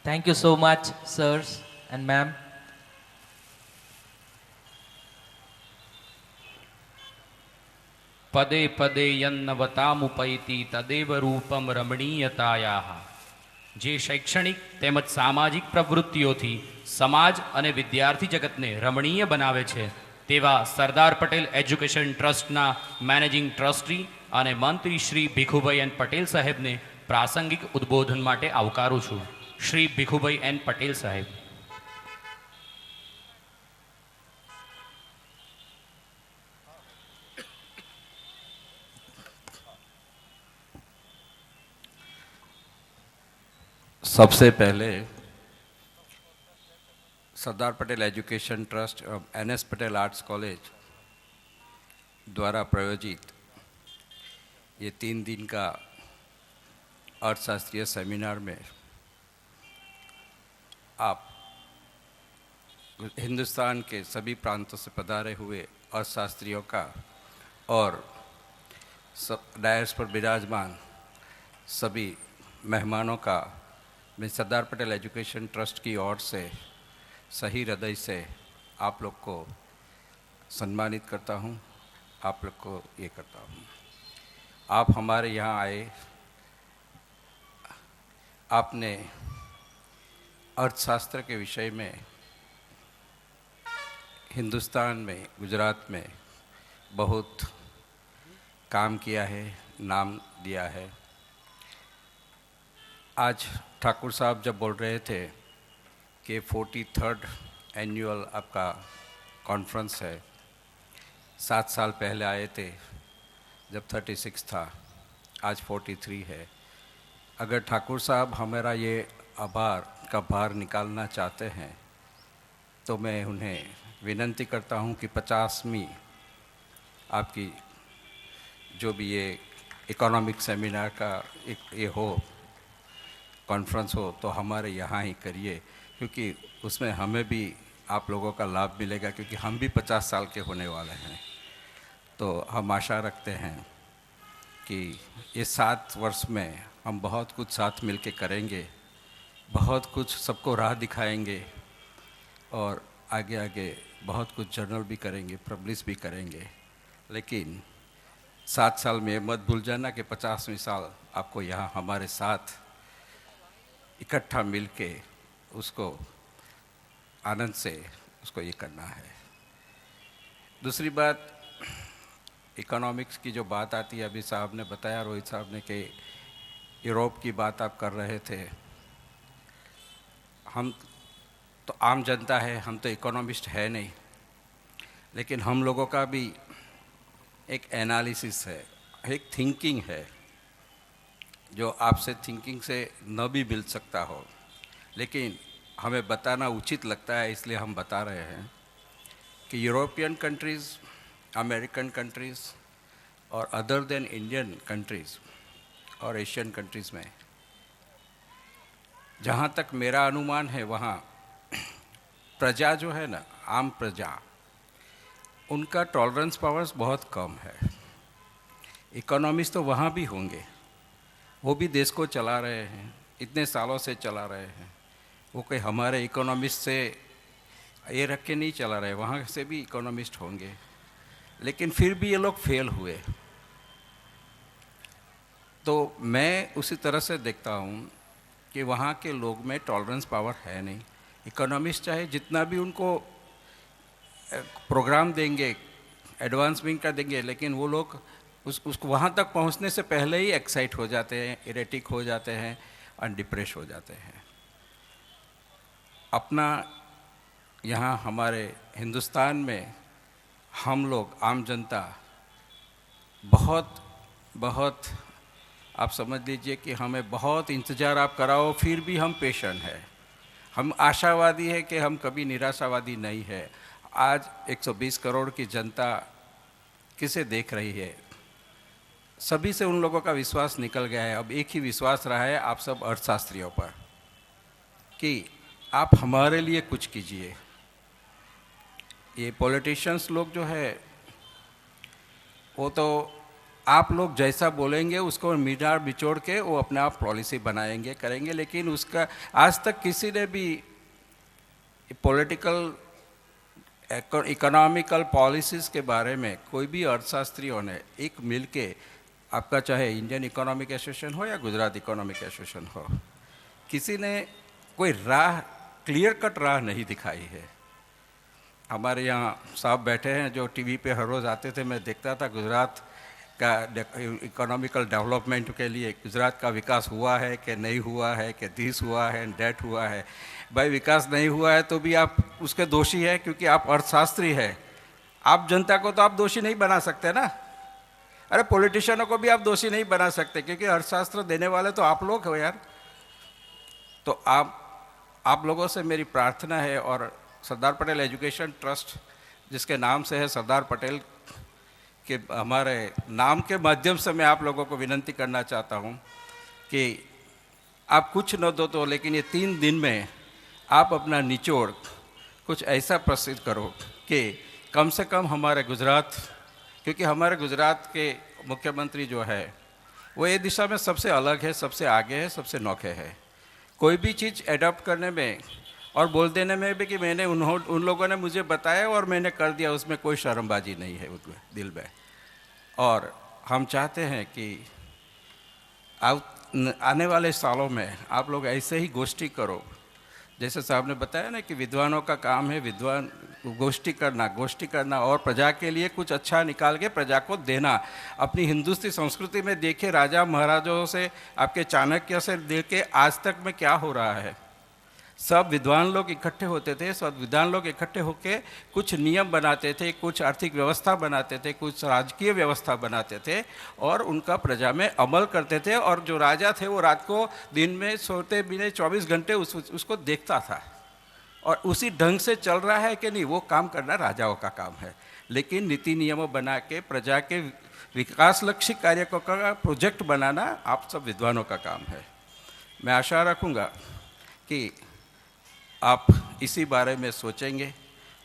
Thank you so much, sirs and ma'am. पदे पदे यन्नवतामुपैति तदेव रूपम रमणीयतायाः જે શૈક્ષણિક તેમજ સામાજિક પ્રવૃત્તિઓથી સમાજ અને વિદ્યાર્થી જગતને રમણીય બનાવે છે તેવા સરદાર પટેલ એજ્યુકેશન ટ્રસ્ટના મેનેજિંગ ટ્રસ્ટી અને મંત્રી શ્રી ભીખુભાઈ એન પટેલ સાહેબને પ્રાસંગિક ઉદ્બોધન માટે આવકારું છું. શ્રી ભીખુભાઈ એન પટેલ સાહેબ. सबसे पहले सरदार पटेल एजुकेशन ट्रस्ट और NS पटेल आर्ट्स कॉलेज द्वारा प्रायोजित ये 3 दिन का अर्थशास्त्रीय सेमिनार में आप हिंदुस्तान के सभी प्रांतों से पधारे हुए अर्थशास्त्रियों का और डायस पर विराजमान सभी मेहमानों का मैं सरदार पटेल एजुकेशन ट्रस्ट की ओर से सही हृदय से आप लोग को सम्मानित करता हूँ, आप लोग को ये करता हूँ. आप हमारे यहाँ आए, आपने अर्थशास्त्र के विषय में हिंदुस्तान में, गुजरात में बहुत काम किया है, नाम दिया है. आज ठाकुर साहब जब बोल रहे थे कि 43rd एनुअल आपका कॉन्फ्रेंस है, 7 साल पहले आए थे जब 36 था, आज 43 है. अगर ठाकुर साहब हमारा ये आभार का भार निकालना चाहते हैं तो मैं उन्हें विनंती करता हूँ कि 50वीं आपकी जो भी ये इकोनॉमिक सेमिनार का ये हो, कॉन्फ्रेंस हो, तो हमारे यहाँ ही करिए, क्योंकि उसमें हमें भी आप लोगों का लाभ मिलेगा, क्योंकि हम भी 50 साल के होने वाले हैं. तो हम आशा रखते हैं कि ये 7 वर्ष में हम बहुत कुछ साथ मिल के करेंगे, बहुत कुछ सबको राह दिखाएंगे और आगे आगे बहुत कुछ जर्नल भी करेंगे, पब्लिश भी करेंगे. लेकिन 7 साल में मत भूल जाना कि 50वीं साल आपको यहाँ हमारे साथ इकट्ठा मिल के उसको आनंद से उसको ये करना है. दूसरी बात, इकोनॉमिक्स की जो बात आती है, अभी साहब ने बताया, रोहित साहब ने, कि यूरोप की बात आप कर रहे थे. हम तो आम जनता है, हम तो इकोनॉमिस्ट है नहीं, लेकिन हम लोगों का भी एक एनालिसिस है, एक थिंकिंग है जो आपसे थिंकिंग से न भी मिल सकता हो, लेकिन हमें बताना उचित लगता है, इसलिए हम बता रहे हैं कि यूरोपियन कंट्रीज़, अमेरिकन कंट्रीज़ और अदर देन इंडियन कंट्रीज़ और एशियन कंट्रीज़ में, जहाँ तक मेरा अनुमान है, वहाँ प्रजा जो है ना, आम प्रजा, उनका टॉलरेंस पावर्स बहुत कम है. इकोनॉमिस्ट तो वहाँ भी होंगे, वो भी देश को चला रहे हैं, इतने सालों से चला रहे हैं. वो कोई हमारे इकोनॉमिस्ट से ये रख के नहीं चला रहे, वहाँ से भी इकोनॉमिस्ट होंगे, लेकिन फिर भी ये लोग फेल हुए. तो मैं उसी तरह से देखता हूँ कि वहाँ के लोग में टॉलरेंस पावर है नहीं. इकोनॉमिस्ट चाहे जितना भी उनको प्रोग्राम देंगे, एडवांसमेंट का देंगे, लेकिन वो लोग उसको वहाँ तक पहुँचने से पहले ही एक्साइट हो जाते हैं, इरेटिक हो जाते हैं और डिप्रेस हो जाते हैं. अपना यहाँ हमारे हिंदुस्तान में हम लोग आम जनता बहुत आप समझ लीजिए कि हमें बहुत इंतज़ार आप कराओ, फिर भी हम पेशेंट हैं. हम आशावादी है कि हम कभी निराशावादी नहीं है. आज 120 करोड़ की जनता किसे देख रही है? सभी से उन लोगों का विश्वास निकल गया है. अब एक ही विश्वास रहा है आप सब अर्थशास्त्रियों पर कि आप हमारे लिए कुछ कीजिए. ये पॉलिटिशियंस लोग जो है वो तो आप लोग जैसा बोलेंगे उसको मिटार बिचोड़ के वो अपने आप पॉलिसी बनाएंगे, करेंगे, लेकिन उसका आज तक किसी ने भी पॉलिटिकल इकोनॉमिकल पॉलिसीज़ के बारे में कोई भी अर्थशास्त्रियों ने एक मिल के, आपका चाहे इंडियन इकोनॉमिक एसोसिएशन हो या गुजरात इकोनॉमिक एसोसिएशन हो, किसी ने कोई राह, क्लियर कट राह नहीं दिखाई है। हमारे यहाँ साहब बैठे हैं जो टीवी पे हर रोज़ आते थे, मैं देखता था गुजरात का इकोनॉमिकल डेवलपमेंट के लिए गुजरात का विकास हुआ है कि नहीं हुआ है, कि दिस हुआ है दैट हुआ है। भाई विकास नहीं हुआ है तो भी आप उसके दोषी है, क्योंकि आप अर्थशास्त्री है। आप जनता को तो आप दोषी नहीं बना सकते ना। अरे पॉलिटिशियनों को भी आप दोषी नहीं बना सकते, क्योंकि अर्थशास्त्र देने वाले तो आप लोग हो यार। तो आप लोगों से मेरी प्रार्थना है, और सरदार पटेल एजुकेशन ट्रस्ट जिसके नाम से है सरदार पटेल के हमारे नाम के माध्यम से मैं आप लोगों को विनती करना चाहता हूँ कि आप कुछ न दो तो, लेकिन ये 3 दिन में आप अपना निचोड़ कुछ ऐसा प्रसिद्ध करो कि कम से कम हमारे गुजरात, क्योंकि हमारे गुजरात के मुख्यमंत्री जो है वो ये दिशा में सबसे अलग है, सबसे आगे है, सबसे नौखे है। कोई भी चीज़ एडॉप्ट करने में और बोल देने में भी कि मैंने उन लोगों ने मुझे बताया और मैंने कर दिया, उसमें कोई शर्मबाजी नहीं है उनमें दिल में। और हम चाहते हैं कि आने वाले सालों में आप लोग ऐसे ही गोष्ठी करो, जैसे साहब ने बताया ना कि विद्वानों का काम है विद्वान गोष्ठी करना और प्रजा के लिए कुछ अच्छा निकाल के प्रजा को देना। अपनी हिंदुस्तानी संस्कृति में देखिए, राजा महाराजों से आपके चाणक्य से देखे आज तक में क्या हो रहा है। सब विद्वान लोग इकट्ठे होते थे, सब विद्वान लोग इकट्ठे होकर कुछ नियम बनाते थे, कुछ आर्थिक व्यवस्था बनाते थे, कुछ राजकीय व्यवस्था बनाते थे और उनका प्रजा में अमल करते थे। और जो राजा थे वो रात को दिन में सोते बिना 24 घंटे उसको देखता था, और उसी ढंग से चल रहा है कि नहीं, वो काम करना राजाओं का काम है। लेकिन नीति नियमों बना के प्रजा के विकास लक्ष्य कार्य का प्रोजेक्ट बनाना आप सब विद्वानों का काम है। मैं आशा रखूँगा कि आप इसी बारे में सोचेंगे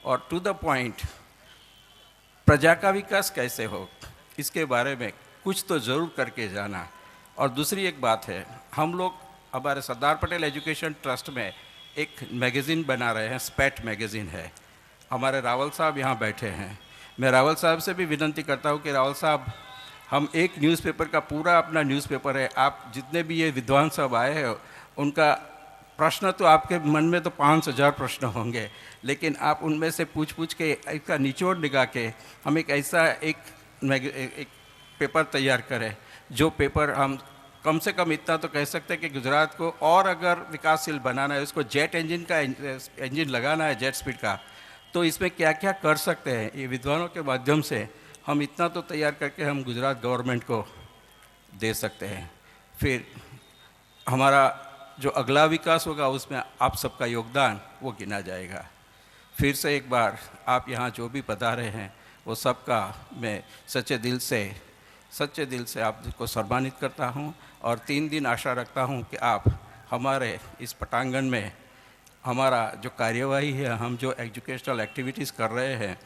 और टू द पॉइंट प्रजा का विकास कैसे हो इसके बारे में कुछ तो ज़रूर करके जाना। और दूसरी एक बात है, हम लोग हमारे सरदार पटेल एजुकेशन ट्रस्ट में एक मैगज़ीन बना रहे हैं, स्पेट मैगज़ीन है। हमारे रावल साहब यहाँ बैठे हैं। मैं रावल साहब से भी विनती करता हूँ कि रावल साहब, हम एक न्यूज़पेपर का पूरा अपना न्यूज़पेपर है, आप जितने भी ये विद्वान साहब आए हैं उनका प्रश्न तो आपके मन में तो 5,000 प्रश्न होंगे, लेकिन आप उनमें से पूछ के इसका निचोड़ निकाल के हम एक ऐसा एक पेपर तैयार करें, जो पेपर हम कम से कम इतना तो कह सकते हैं कि गुजरात को और अगर विकासशील बनाना है, उसको जेट इंजन का इंजन लगाना है, जेट स्पीड का, तो इसमें क्या क्या कर सकते हैं, ये विद्वानों के माध्यम से हम इतना तो तैयार करके हम गुजरात गवर्नमेंट को दे सकते हैं। फिर हमारा जो अगला विकास होगा उसमें आप सबका योगदान वो गिना जाएगा। फिर से एक बार आप यहाँ जो भी पधारे हैं वो सबका मैं सच्चे दिल से आपको सम्मानित करता हूँ। और 3 दिन आशा रखता हूँ कि आप हमारे इस पटांगण में हमारा जो कार्यवाही है, हम जो एजुकेशनल एक्टिविटीज़ कर रहे हैं,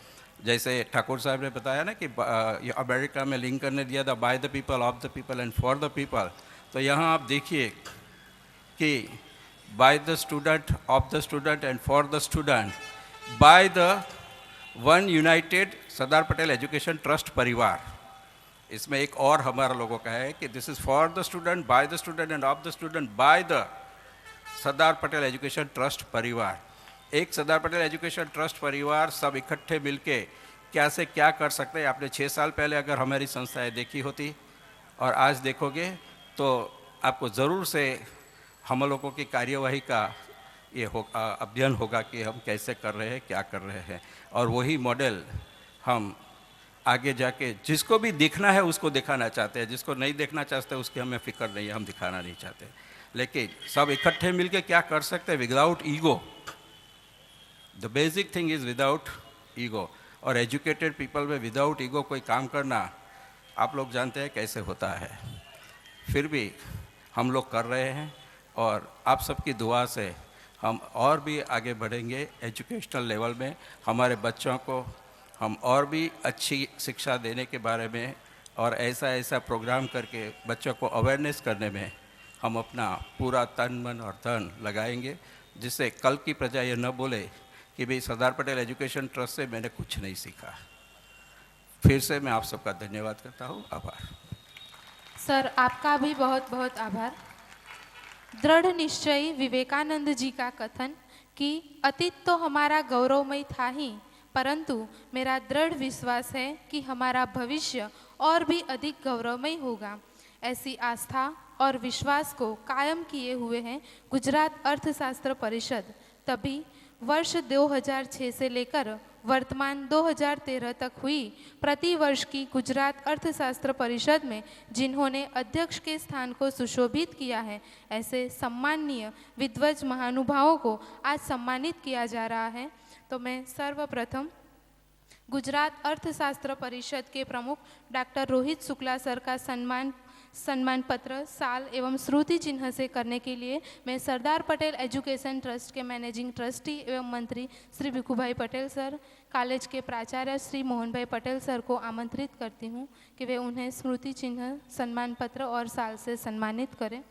जैसे ठाकुर साहब ने बताया ना कि अमेरिका में लिंकन ने दिया था by the people, of the people and for the people, तो यहाँ आप देखिए कि by the student, of the student and for the student, by the one United Sardar Patel education trust परिवार। इसमें एक और हमारा लोगों का है कि this is for the student, by the student end of the student, by the Sardar Patel education trust परिवार। एक सरदार पटेल एजुकेशन ट्रस्ट परिवार सब इकट्ठे मिलके क्या से क्या कर सकते हैं। आपने 6 साल पहले अगर हमारी संस्थाएं देखी होती और आज देखोगे तो आपको ज़रूर से हम लोगों की कार्यवाही का ये अध्ययन होगा कि हम कैसे कर रहे हैं, क्या कर रहे हैं। और वही मॉडल हम आगे जाके जिसको भी देखना है उसको दिखाना चाहते हैं, जिसको नहीं देखना चाहते उसकी हमें फिक्र नहीं है, हम दिखाना नहीं चाहते। लेकिन सब इकट्ठे मिलके क्या कर सकते हैं without ego. The basic thing is without ego. और एजुकेटेड पीपल में विदाउट ईगो कोई काम करना आप लोग जानते हैं कैसे होता है। फिर भी हम लोग कर रहे हैं और आप सबकी दुआ से हम और भी आगे बढ़ेंगे एजुकेशनल लेवल में। हमारे बच्चों को हम और भी अच्छी शिक्षा देने के बारे में और ऐसा प्रोग्राम करके बच्चों को अवेयरनेस करने में हम अपना पूरा तन मन और धन लगाएंगे, जिससे कल की प्रजा ये न बोले कि भाई सरदार पटेल एजुकेशन ट्रस्ट से मैंने कुछ नहीं सीखा। फिर से मैं आप सबका धन्यवाद करता हूँ। आभार। सर, आपका भी बहुत बहुत आभार। दृढ़ निश्चयी विवेकानंद जी का कथन कि अतीत तो हमारा गौरवमय था ही, परंतु मेरा दृढ़ विश्वास है कि हमारा भविष्य और भी अधिक गौरवमय होगा। ऐसी आस्था और विश्वास को कायम किए हुए हैं गुजरात अर्थशास्त्र परिषद। तभी वर्ष 2006 से लेकर वर्तमान 2013 तक हुई प्रति वर्ष की गुजरात अर्थशास्त्र परिषद में जिन्होंने अध्यक्ष के स्थान को सुशोभित किया है, ऐसे सम्माननीय विद्वज महानुभावों को आज सम्मानित किया जा रहा है। तो मैं सर्वप्रथम गुजरात अर्थशास्त्र परिषद के प्रमुख डॉक्टर रोहित शुक्ला सर का सम्मान पत्र साल एवं स्मृति चिन्ह से करने के लिए मैं सरदार पटेल एजुकेशन ट्रस्ट के मैनेजिंग ट्रस्टी एवं मंत्री श्री भिखुभाई पटेल सर, कॉलेज के प्राचार्य श्री मोहन भाई पटेल सर को आमंत्रित करती हूँ कि वे उन्हें स्मृति चिन्ह, सम्मान पत्र और साल से सम्मानित करें।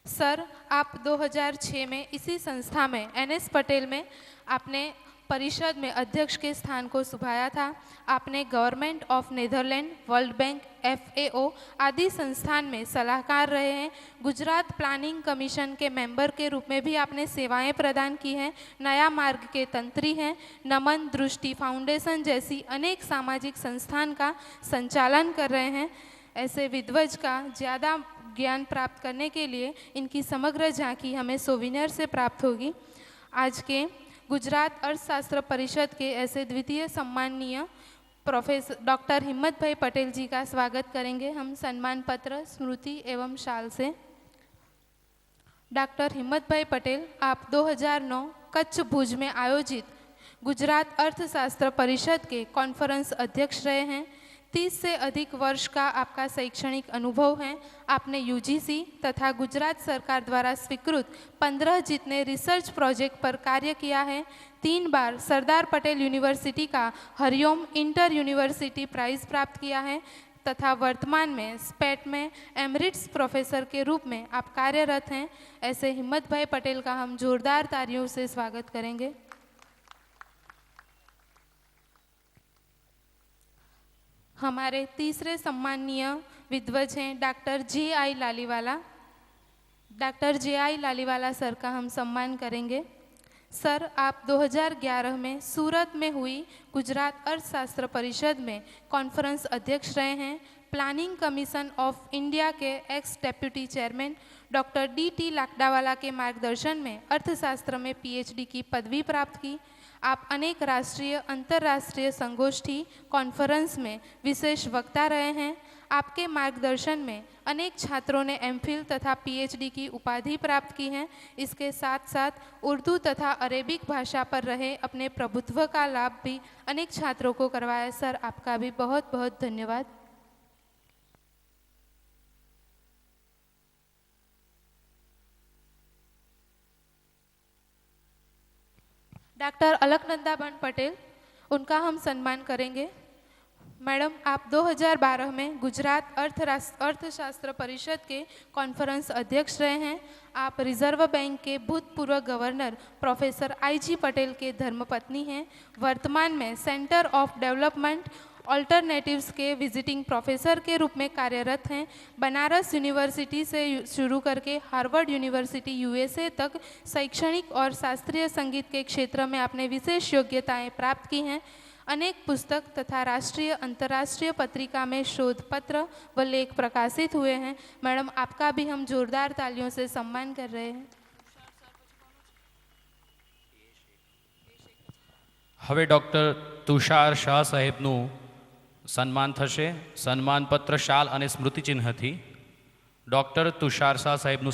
सर, आप 2006 में इसी संस्था में NS पटेल में आपने परिषद में अध्यक्ष के स्थान को सुभाया था। आपने government of Netherland, world bank, FAO आदि संस्थान में सलाहकार रहे हैं। गुजरात प्लानिंग कमीशन के मेंबर के रूप में भी आपने सेवाएं प्रदान की हैं। नया मार्ग के तंत्री हैं। नमन दृष्टि फाउंडेशन जैसी अनेक सामाजिक संस्थान का संचालन कर रहे हैं। ऐसे विद्वज का ज़्यादा ज्ञान प्राप्त करने के लिए इनकी समग्र झांकी हमें सोविनियर से प्राप्त होगी। आज के गुजरात अर्थशास्त्र परिषद के ऐसे द्वितीय सम्माननीय प्रोफेसर डॉक्टर हिम्मत भाई पटेल जी का स्वागत करेंगे हम सम्मान पत्र, स्मृति एवं शाल से। डॉक्टर हिम्मत भाई पटेल, आप 2009 कच्छ भुज में आयोजित गुजरात अर्थशास्त्र परिषद के कॉन्फ्रेंस अध्यक्ष रहे हैं। 30 से अधिक वर्ष का आपका शैक्षणिक अनुभव है। आपने UGC तथा गुजरात सरकार द्वारा स्वीकृत 15 जितने रिसर्च प्रोजेक्ट पर कार्य किया है। 3 बार सरदार पटेल यूनिवर्सिटी का हरिओम इंटर यूनिवर्सिटी प्राइज प्राप्त किया है तथा वर्तमान में स्पेट में एमरिट्स प्रोफेसर के रूप में आप कार्यरत हैं। ऐसे हिम्मत भाई पटेल का हम जोरदार तालियों से स्वागत करेंगे। हमारे तीसरे सम्माननीय विद्वज हैं doctor JI Laliwala. Doctor JI Laliwala sir का हम सम्मान करेंगे। सर, आप 2011 में सूरत में हुई गुजरात अर्थशास्त्र परिषद में कॉन्फ्रेंस अध्यक्ष रहे हैं। प्लानिंग कमीशन ऑफ इंडिया के x deputy chairman doctor DT लाकडावाला के मार्गदर्शन में अर्थशास्त्र में PhD की पदवी प्राप्त की। आप अनेक राष्ट्रीय अंतर्राष्ट्रीय संगोष्ठी कॉन्फ्रेंस में विशेष वक्ता रहे हैं। आपके मार्गदर्शन में अनेक छात्रों ने MPhil तथा PhD की उपाधि प्राप्त की हैं। इसके साथ साथ उर्दू तथा अरेबिक भाषा पर रहे अपने प्रभुत्व का लाभ भी अनेक छात्रों को करवाया। सर, आपका भी बहुत बहुत धन्यवाद। डॉक्टर अलकनंदाबेन पटेल, उनका हम सम्मान करेंगे। मैडम, आप 2012 में गुजरात अर्थशास्त्र परिषद के कॉन्फ्रेंस अध्यक्ष रहे हैं। आप रिजर्व बैंक के भूतपूर्व गवर्नर प्रोफेसर IG पटेल के धर्मपत्नी हैं। वर्तमान में सेंटर ऑफ डेवलपमेंट ऑल्टरनेटिव्स के विजिटिंग प्रोफेसर के रूप में कार्यरत हैं। बनारस यूनिवर्सिटी से शुरू करके हार्वर्ड यूनिवर्सिटी USA तक शैक्षणिक और शास्त्रीय संगीत के क्षेत्र में आपने विशेष योग्यताएं प्राप्त की हैं। अनेक पुस्तक तथा राष्ट्रीय अंतर्राष्ट्रीय पत्रिका में शोध पत्र व लेख प्रकाशित हुए हैं। मैडम, आपका भी हम जोरदार तालियों से सम्मान कर रहे हैं। હવે ડૉક્ટર તુષાર શાહ સાહેબનું સન્માન થશે સન્માનપત્ર શાલ અને સ્મૃતિચિહ્નથી। ડૉક્ટર તુષાર શાહ સાહેબનું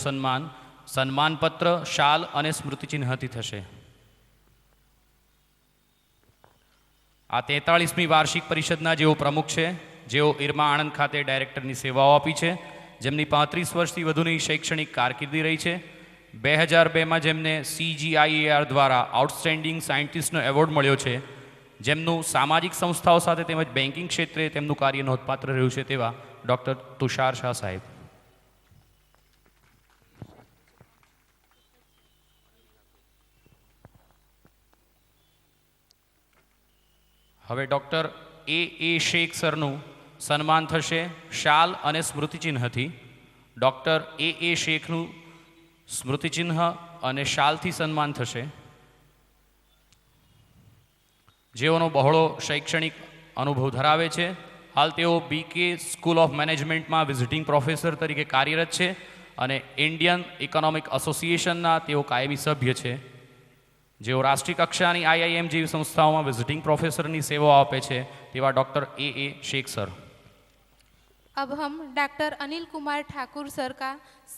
સન્માનપત્ર શાલ અને સ્મૃતિચિહ્નથી થશે। આ 43મી વાર્ષિક પરિષદના જેઓ પ્રમુખ છે, જેઓ ઇરમા આણંદ ખાતે ડાયરેક્ટરની સેવાઓ આપી છે, જેમની 35 વર્ષથી વધુની શૈક્ષણિક કારકિર્દી રહી છે। 2002માં જેમને CGIAR દ્વારા આઉટસ્ટેન્ડિંગ સાયન્ટિસ્ટનો એવોર્ડ મળ્યો છે, જેમનું સામાજિક સંસ્થાઓ સાથે તેમજ બેન્કિંગ ક્ષેત્રે તેમનું કાર્ય નોંધપાત્ર રહ્યું છે, તેવા ડૉક્ટર તુષાર શાહ સાહેબ। હવે ડૉક્ટર A શેખ સરનું સન્માન થશે શાલ અને સ્મૃતિચિહ્નથી। ડૉક્ટર એ શેખનું સ્મૃતિચિહ્ન અને શાલથી સન્માન થશે. જેઓનો બહોળો શૈક્ષણિક અનુભવ ધરાવે છે. હાલ તેઓ બીકે સ્કૂલ ઓફ મેનેજમેન્ટમાં વિઝિટિંગ પ્રોફેસર તરીકે કાર્યરત છે અને ઇન્ડિયન ઇકોનોમિક એસોસિએશનના તેઓ કાયમી સભ્ય છે. જેઓ રાષ્ટ્રીય કક્ષાની આઈઆઈએમ જેવી સંસ્થાઓમાં વિઝિટિંગ પ્રોફેસરની સેવાઓ આપે છે તેવા ડૉક્ટર એ શેખ સર. अब हम डॉक्टर अनिल कुमार ठाकुर सर का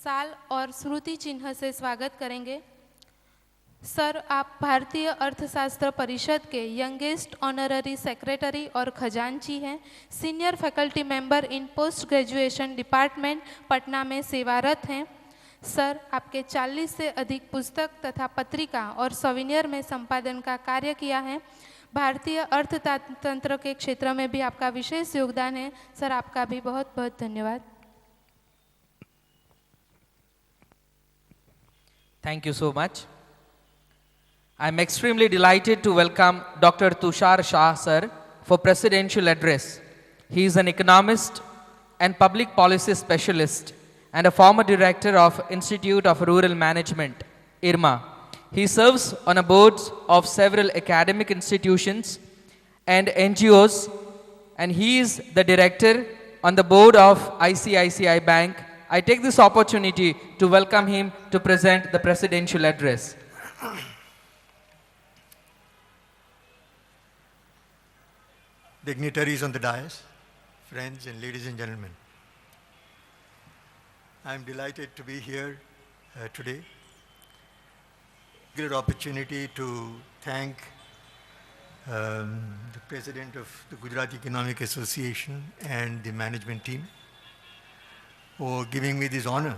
साल और स्मृति चिन्ह से स्वागत करेंगे. सर, आप भारतीय अर्थशास्त्र परिषद के यंगेस्ट ऑनररी सेक्रेटरी और खजांची हैं. Senior faculty member in post graduation department Patna में सेवारत हैं. सर, आपके 40 से अधिक पुस्तक तथा पत्रिका और सविनियर में संपादन का कार्य किया है. भारतीय अर्थतंत्र के क्षेत्र में भी आपका विशेष योगदान है. सर, आपका भी बहुत बहुत धन्यवाद. Thank you so much. I am extremely delighted to welcome Dr. Tushar Shah sir for presidential address. He is an economist and public policy specialist and a former director of Institute of Rural Management, IRMA. He serves on the boards of several academic institutions and NGOs, and he is the director on the board of ICICI Bank. I take this opportunity to welcome him to present the presidential address. Dignitaries on the dais, friends and ladies and gentlemen. I am delighted to be here today. Great opportunity to thank the president of the Gujarat Economic Association and the management team for giving me this honor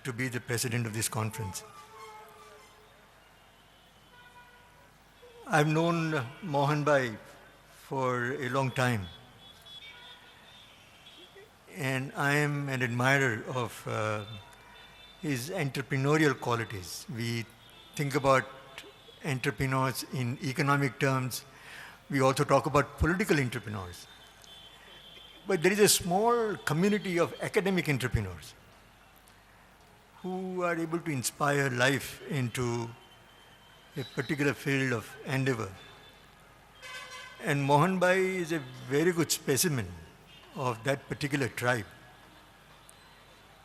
to be the president of this conference. I've known Mohan Bhai for a long time, and I am an admirer of his entrepreneurial qualities. We think about entrepreneurs in economic terms. We also talk about political entrepreneurs. But there is a small community of academic entrepreneurs who are able to inspire life into a particular field of endeavor. And Mohan Bhai is a very good specimen of that particular tribe.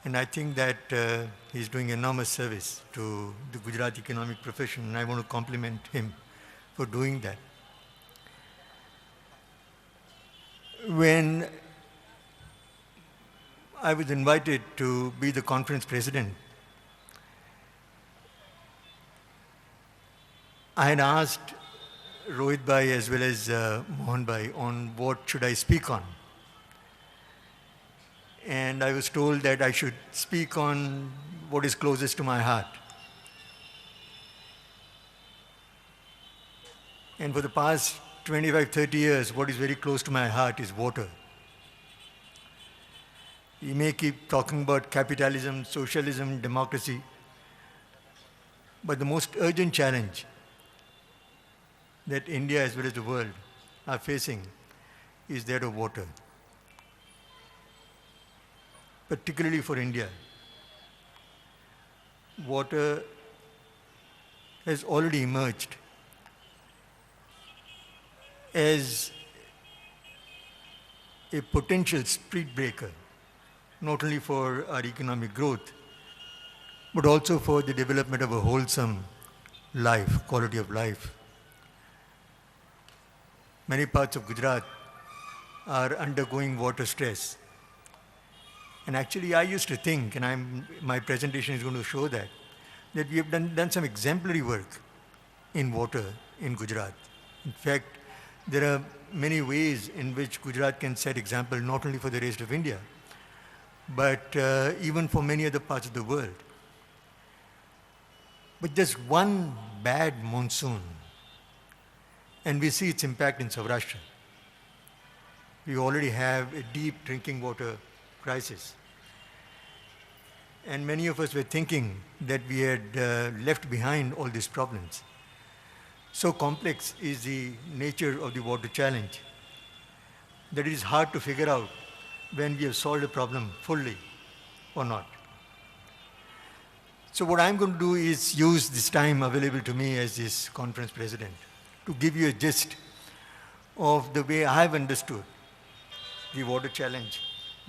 And I think that he's doing enormous service to the Gujarat economic profession, and I want to compliment him for doing that. When I was invited to be the conference president, I had asked Rohit Bhai as well as Mohan Bhai on what should I speak on. And I was told that I should speak on what is closest to my heart. And for the past 25, 30 years, what is very close to my heart is water. You may keep talking about capitalism, socialism, democracy, but the most urgent challenge that India as well as the world are facing is that of water. Particularly for India, water has already emerged as a potential street breaker, not only for our economic growth, but also for the development of a wholesome life, quality of life. Many parts of Gujarat are undergoing water stress. And actually, I used to think, and my presentation is going to show that we have done some exemplary work in water in Gujarat. In fact, there are many ways in which Gujarat can set example, not only for the rest of India, but even for many other parts of the world. But just one bad monsoon, and we see its impact in Saurashtra. We already have a deep drinking water crisis. And many of us were thinking that we had left behind all these problems. So complex is the nature of the water challenge that it is hard to figure out when we have solved a problem fully or not. So what I'm going to do is use this time available to me as this conference president to give you a gist of the way I've understood the water challenge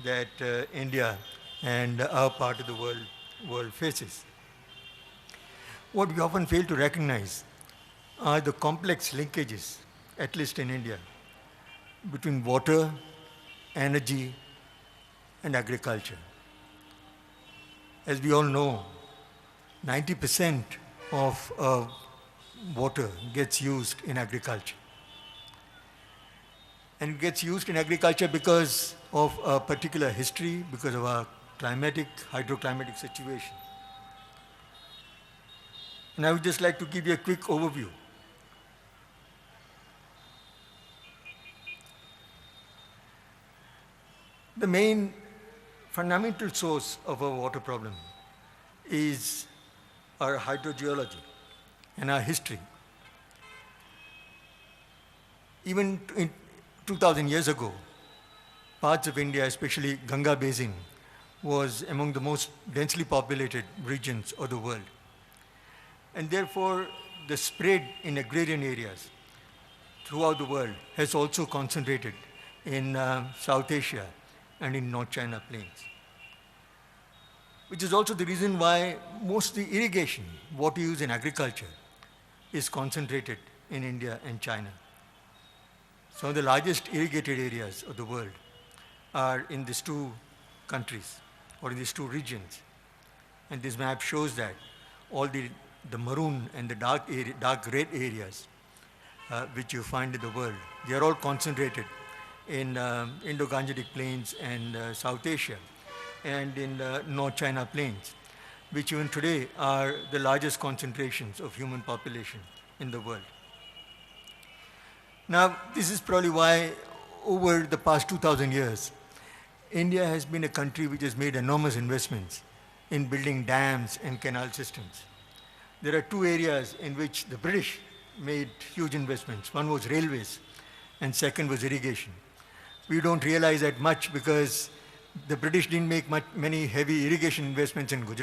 that India and our part of the world faces. What we often fail to recognize are the complex linkages, at least in India, between water, energy, and agriculture. As we all know, 90% of water gets used in agriculture. And it gets used in agriculture because of a particular history, because of our hydroclimatic situation. And I would just like to give you a quick overview. The main fundamental source of our water problem is our hydrogeology and our history. Even in 2000 years ago, parts of India, especially Ganga Basin, was among the most densely populated regions of the world. And therefore, the spread in agrarian areas throughout the world has also concentrated in South Asia and in North China Plains. Which is also the reason why most of the irrigation, water use in agriculture, is concentrated in India and China. Some of the largest irrigated areas of the world are in these two countries, or in these two regions. And this map shows that all the maroon and the dark red areas which you find in the world, they are all concentrated in Indo-Gangetic Plains and South Asia, and in North China Plains, which even today are the largest concentrations of human population in the world. Now, this is probably why over the past 2,000 years, India has been a country which has made enormous investments in building dams and canal systems. There are two areas in which the British made huge investments. One was railways, and second was irrigation. We don't realize that much because the British didn't make many heavy irrigation investments in Gujarat.